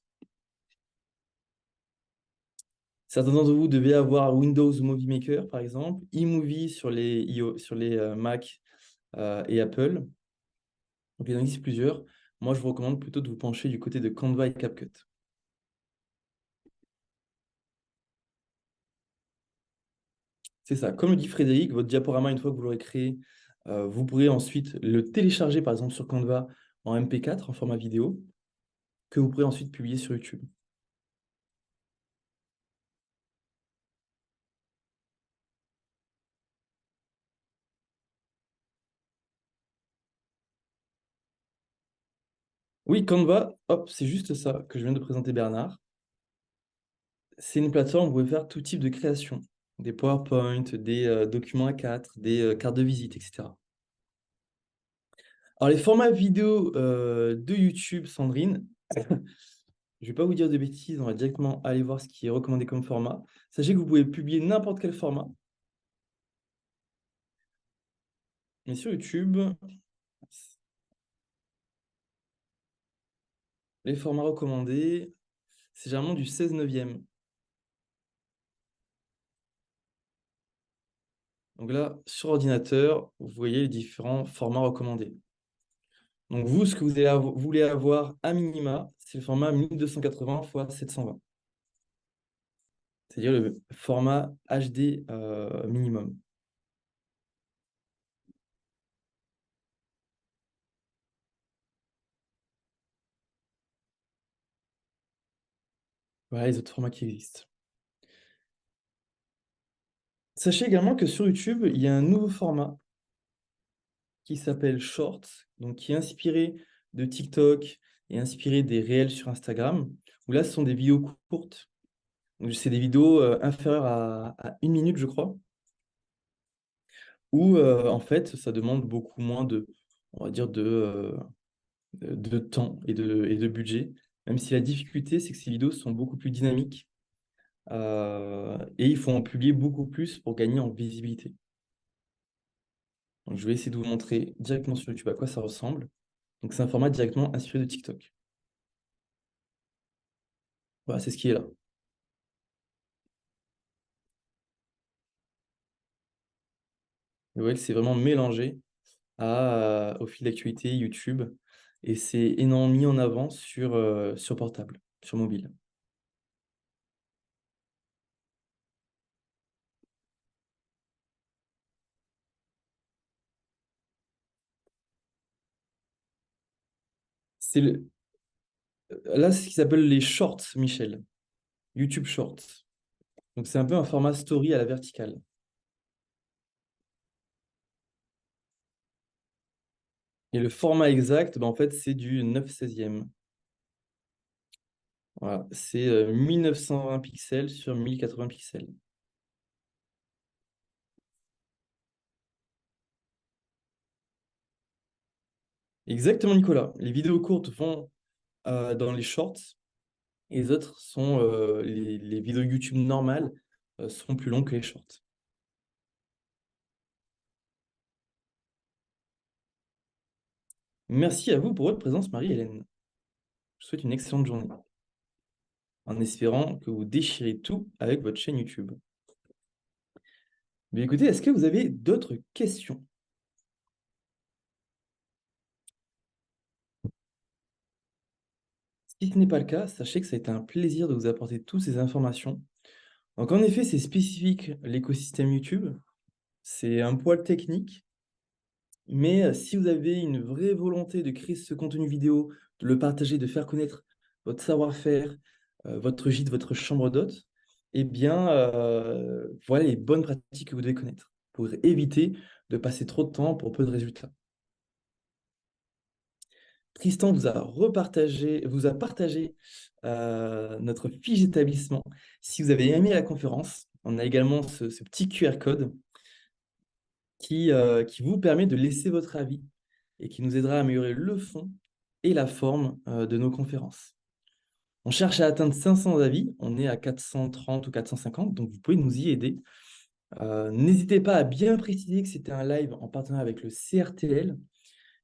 Certains d'entre vous devaient avoir Windows Movie Maker, par exemple, eMovie sur les, Mac et Apple. Donc, il en existe plusieurs. Moi, je vous recommande plutôt de vous pencher du côté de Canva et CapCut. C'est ça. Comme le dit Frédéric, votre diaporama, une fois que vous l'aurez créé, vous pourrez ensuite le télécharger, par exemple, sur Canva en MP4, en format vidéo, que vous pourrez ensuite publier sur YouTube. Oui, Canva, hop, c'est juste ça que je viens de présenter, Bernard. C'est une plateforme où vous pouvez faire tout type de création. Des PowerPoint, des documents A4, des cartes de visite, etc. Alors, les formats vidéo de YouTube, Sandrine, je ne vais pas vous dire de bêtises, on va directement aller voir ce qui est recommandé comme format. Sachez que vous pouvez publier n'importe quel format. Mais sur YouTube, les formats recommandés, c'est généralement du 16/9. Donc là, sur ordinateur, vous voyez les différents formats recommandés. Donc vous, ce que vous voulez avoir à minima, c'est le format 1280 x 720. C'est-à-dire le format HD minimum. Voilà les autres formats qui existent. Sachez également que sur YouTube, il y a un nouveau format qui s'appelle Shorts, donc qui est inspiré de TikTok et inspiré des réels sur Instagram, où là, ce sont des vidéos courtes. Donc, c'est des vidéos inférieures à 1 minute, je crois, où en fait, ça demande beaucoup moins on va dire, de temps et de budget, même si la difficulté, c'est que ces vidéos sont beaucoup plus dynamiques et il faut en publier beaucoup plus pour gagner en visibilité. Donc, je vais essayer de vous montrer directement sur YouTube à quoi ça ressemble. Donc, c'est un format directement inspiré de TikTok. Voilà, c'est ce qui est là. Vous voyez que c'est vraiment mélangé au fil d'actualité YouTube et c'est énormément mis en avant sur portable, sur mobile. Là, c'est ce qui s'appelle les shorts, Michel. YouTube Shorts. Donc, c'est un peu un format story à la verticale. Et le format exact, en fait, c'est du 9/16. Voilà, c'est 1920 pixels sur 1080 pixels. Exactement, Nicolas. Les vidéos courtes vont dans les shorts et les autres sont les vidéos YouTube normales seront plus longues que les shorts. Merci à vous pour votre présence, Marie-Hélène. Je vous souhaite une excellente journée, en espérant que vous déchirez tout avec votre chaîne YouTube. Mais écoutez, est-ce que vous avez d'autres questions? Si ce n'est pas le cas, sachez que ça a été un plaisir de vous apporter toutes ces informations. Donc en effet, c'est spécifique l'écosystème YouTube. C'est un poil technique, mais si vous avez une vraie volonté de créer ce contenu vidéo, de le partager, de faire connaître votre savoir-faire, votre gîte, votre chambre d'hôte, eh bien, voilà les bonnes pratiques que vous devez connaître pour éviter de passer trop de temps pour peu de résultats. Tristan vous a partagé notre fiche d'établissement. Si vous avez aimé la conférence, on a également ce petit QR code qui vous permet de laisser votre avis et qui nous aidera à améliorer le fond et la forme de nos conférences. On cherche à atteindre 500 avis, on est à 430 ou 450, donc vous pouvez nous y aider. N'hésitez pas à bien préciser que c'était un live en partenariat avec le CRTL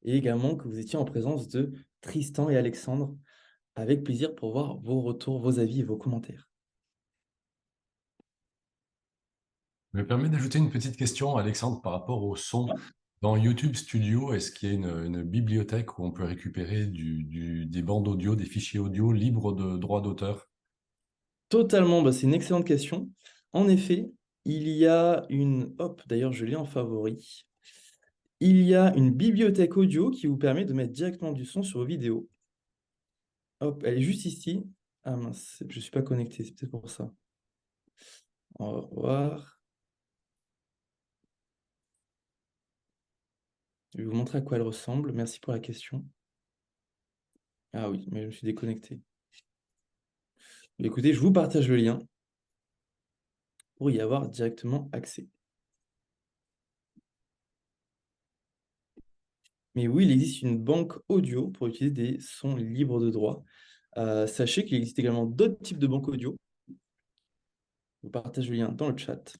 et également que vous étiez en présence de Tristan et Alexandre. Avec plaisir pour voir vos retours, vos avis et vos commentaires. Je me permets d'ajouter une petite question, Alexandre, par rapport au son. Dans YouTube Studio, est-ce qu'il y a une bibliothèque où on peut récupérer des bandes audio, des fichiers audio libres de droits d'auteur? Totalement, bah, c'est une excellente question. En effet, il y a une... Hop, d'ailleurs, je l'ai en favori. Il y a une bibliothèque audio qui vous permet de mettre directement du son sur vos vidéos. Hop, elle est juste ici. Ah mince, je ne suis pas connecté, c'est peut-être pour ça. On va voir. Je vais vous montrer à quoi elle ressemble. Merci pour la question. Ah oui, mais je me suis déconnecté. Écoutez, je vous partage le lien pour y avoir directement accès. Mais oui, il existe une banque audio pour utiliser des sons libres de droit. Sachez qu'il existe également d'autres types de banques audio. Je vous partage le lien dans le chat.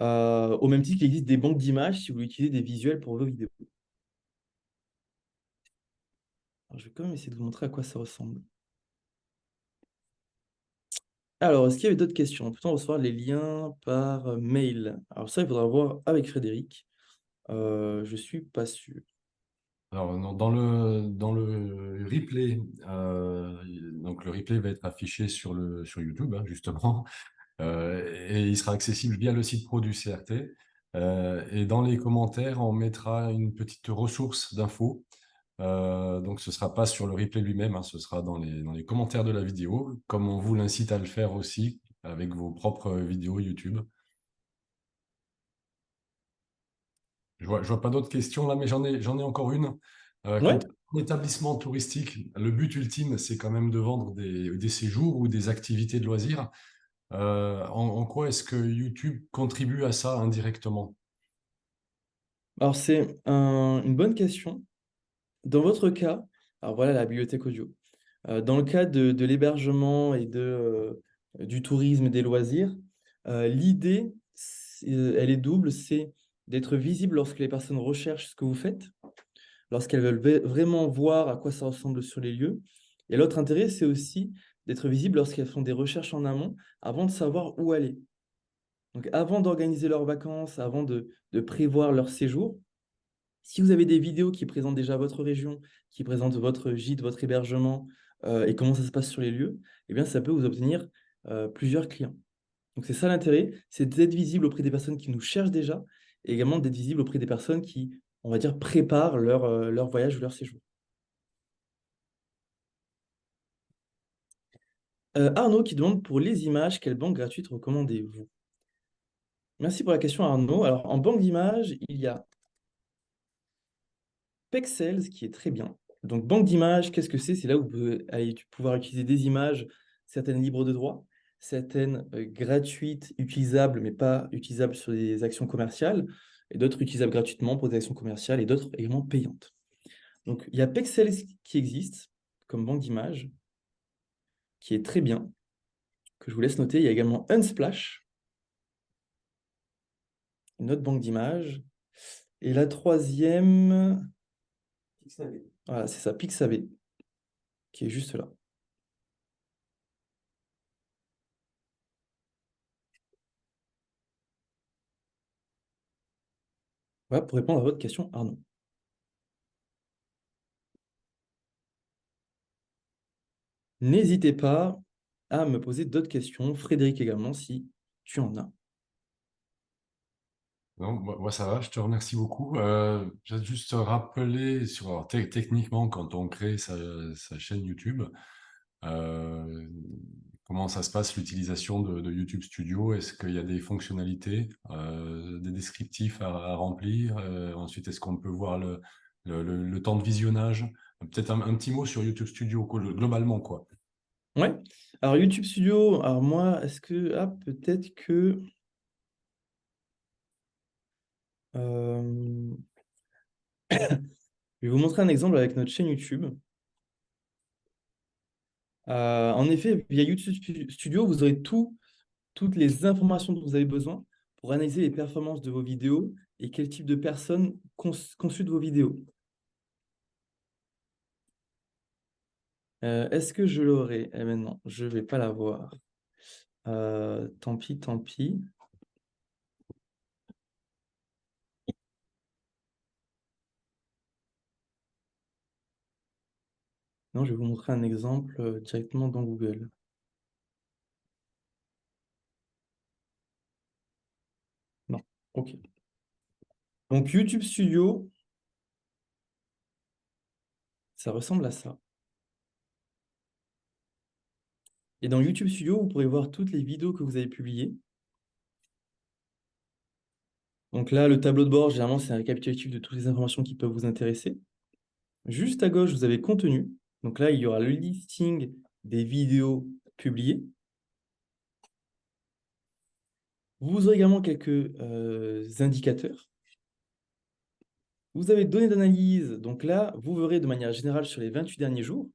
Au même titre qu'il existe des banques d'images si vous voulez utiliser des visuels pour vos vidéos. Alors, je vais quand même essayer de vous montrer à quoi ça ressemble. Alors, est-ce qu'il y avait d'autres questions? Peut-on recevoir les liens par mail? Alors ça, il faudra voir avec Frédéric. Je ne suis pas sûr. Alors, dans le replay, donc le replay va être affiché sur YouTube, hein, justement, et il sera accessible via le site pro du CRT. Et dans les commentaires, on mettra une petite ressource d'infos. Donc, ce ne sera pas sur le replay lui-même, hein, ce sera dans les commentaires de la vidéo, comme on vous l'incite à le faire aussi avec vos propres vidéos YouTube. Je vois pas d'autres questions là, mais j'en ai encore une. Ouais. Quand un établissement touristique, le but ultime, c'est quand même de vendre des séjours ou des activités de loisirs. En quoi est-ce que YouTube contribue à ça indirectement? Alors, c'est une bonne question. Dans votre cas, alors voilà la bibliothèque audio. Dans le cas de l'hébergement et du tourisme et des loisirs, l'idée, elle est double, c'est d'être visible lorsque les personnes recherchent ce que vous faites, lorsqu'elles veulent vraiment voir à quoi ça ressemble sur les lieux. Et l'autre intérêt, c'est aussi d'être visible lorsqu'elles font des recherches en amont avant de savoir où aller. Donc avant d'organiser leurs vacances, avant de prévoir leur séjour, si vous avez des vidéos qui présentent déjà votre région, qui présentent votre gîte, votre hébergement et comment ça se passe sur les lieux, eh bien, ça peut vous obtenir plusieurs clients. Donc, c'est ça l'intérêt, c'est d'être visible auprès des personnes qui nous cherchent déjà et également d'être visible auprès des personnes qui, on va dire, préparent leur voyage ou leur séjour. Arnaud qui demande pour les images, quelle banque gratuite recommandez-vous? Merci pour la question, Arnaud. Alors, en banque d'images, il y a Pexels qui est très bien. Donc, banque d'images, qu'est-ce que c'est? C'est là où vous pouvez pouvoir utiliser des images, certaines libres de droit, certaines gratuites, utilisables, mais pas utilisables sur des actions commerciales, et d'autres utilisables gratuitement pour des actions commerciales, et d'autres également payantes. Donc, il y a Pexels qui existe comme banque d'images, qui est très bien, que je vous laisse noter. Il y a également Unsplash, une autre banque d'images. Et la troisième, Pixabay. voilà, c'est ça, Pixabay, qui est juste là. Voilà pour répondre à votre question, Arnaud. N'hésitez pas à me poser d'autres questions, Frédéric également, si tu en as. Non, moi, ça va, je te remercie beaucoup. Je vais juste rappeler alors, techniquement, quand on crée sa chaîne YouTube, euh, comment ça se passe l'utilisation de YouTube Studio? Est-ce qu'il y a des fonctionnalités, des descriptifs à remplir? Ensuite, est-ce qu'on peut voir le temps de visionnage? Peut-être un petit mot sur YouTube Studio, globalement, quoi. Ouais. Alors, YouTube Studio, alors moi, est-ce que... Ah, peut-être que... euh, je vais vous montrer un exemple avec notre chaîne YouTube. En effet, via YouTube Studio, vous aurez toutes les informations dont vous avez besoin pour analyser les performances de vos vidéos et quel type de personnes consultent vos vidéos. Est-ce que je l'aurai? Eh bien non, je ne vais pas l'avoir. Tant pis, tant pis. Non, je vais vous montrer un exemple directement dans Google. Non, ok. Donc YouTube Studio, ça ressemble à ça. Et dans YouTube Studio, vous pourrez voir toutes les vidéos que vous avez publiées. Donc là, le tableau de bord, généralement, c'est un récapitulatif de toutes les informations qui peuvent vous intéresser. Juste à gauche, vous avez contenu. Donc là, il y aura le listing des vidéos publiées. Vous aurez également quelques indicateurs. Vous avez données d'analyse. Donc là, vous verrez de manière générale sur les 28 derniers jours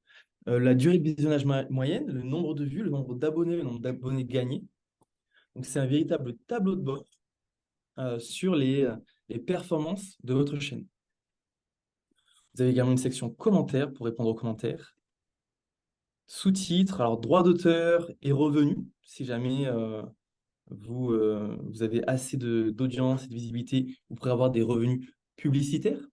la durée de visionnage moyenne, le nombre de vues, le nombre d'abonnés, le nombre d'abonnés gagnés. Donc c'est un véritable tableau de bord sur les performances de votre chaîne. Vous avez également une section commentaires pour répondre aux commentaires. Sous-titres, alors droits d'auteur et revenus, si jamais vous avez assez d'audience et de visibilité, vous pourrez avoir des revenus publicitaires.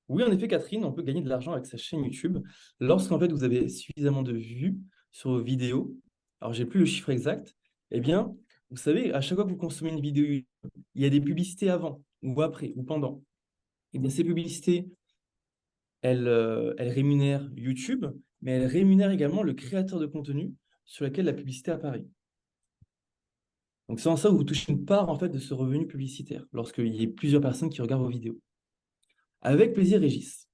Oui, en effet, Catherine, on peut gagner de l'argent avec sa chaîne YouTube lorsqu'en fait vous avez suffisamment de vues sur vos vidéos. Alors, j'ai plus le chiffre exact. Eh bien, vous savez, à chaque fois que vous consommez une vidéo, il y a des publicités avant ou après ou pendant. Eh bien, ces publicités, elles rémunèrent YouTube, mais elles rémunèrent également le créateur de contenu sur lequel la publicité apparaît. Donc, c'est en ça que vous touchez une part en fait de ce revenu publicitaire lorsqu'il y a plusieurs personnes qui regardent vos vidéos. Avec plaisir, Régis.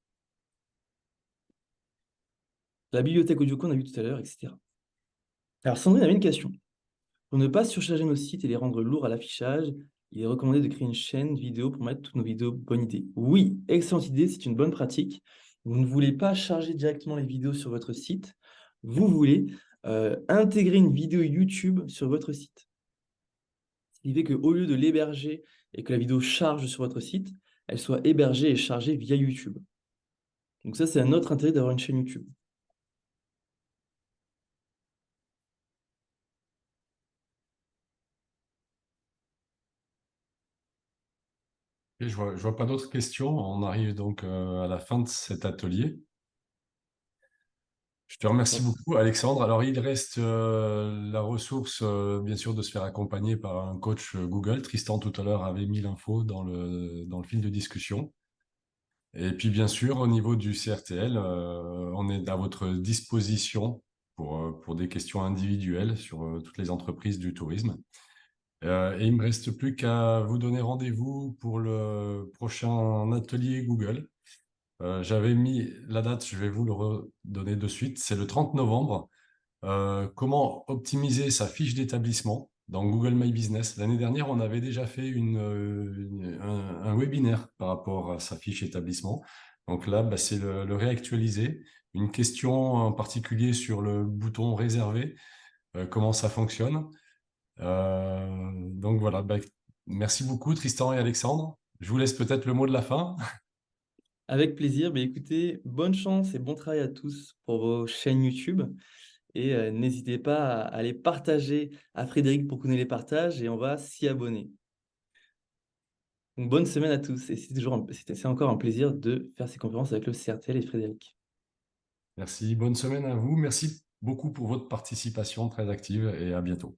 La bibliothèque audio qu'on a vu tout à l'heure, etc. Alors, Sandrine avait une question. Pour ne pas surcharger nos sites et les rendre lourds à l'affichage, il est recommandé de créer une chaîne vidéo pour mettre toutes nos vidéos. Bonne idée. Oui, excellente idée, c'est une bonne pratique. Vous ne voulez pas charger directement les vidéos sur votre site. Vous voulez intégrer une vidéo YouTube sur votre site. Ce qui fait qu'au lieu de l'héberger et que la vidéo charge sur votre site, elle soit hébergée et chargée via YouTube. Donc ça, c'est un autre intérêt d'avoir une chaîne YouTube. Et je vois pas d'autres questions. On arrive donc à la fin de cet atelier. Je te remercie beaucoup, Alexandre. Alors, il reste la ressource, bien sûr, de se faire accompagner par un coach Google. Tristan, tout à l'heure, avait mis l'info dans le fil de discussion. Et puis, bien sûr, au niveau du CRTL, on est à votre disposition pour des questions individuelles sur toutes les entreprises du tourisme. Et il me reste plus qu'à vous donner rendez-vous pour le prochain atelier Google. J'avais mis la date, je vais vous le redonner de suite, c'est le 30 novembre. Comment optimiser sa fiche d'établissement dans Google My Business. L'année dernière, on avait déjà fait un webinaire par rapport à sa fiche établissement. Donc là, bah, c'est le réactualiser. Une question en particulier sur le bouton réservé, comment ça fonctionne. Donc voilà, bah, merci beaucoup Tristan et Alexandre. Je vous laisse peut-être le mot de la fin. Avec plaisir. Mais écoutez, bonne chance et bon travail à tous pour vos chaînes YouTube. Et n'hésitez pas à les partager à Frédéric pour qu'on ait les partages et on va s'y abonner. Donc bonne semaine à tous et c'est encore un plaisir de faire ces conférences avec le CRTL et Frédéric. Merci, bonne semaine à vous. Merci beaucoup pour votre participation très active et à bientôt.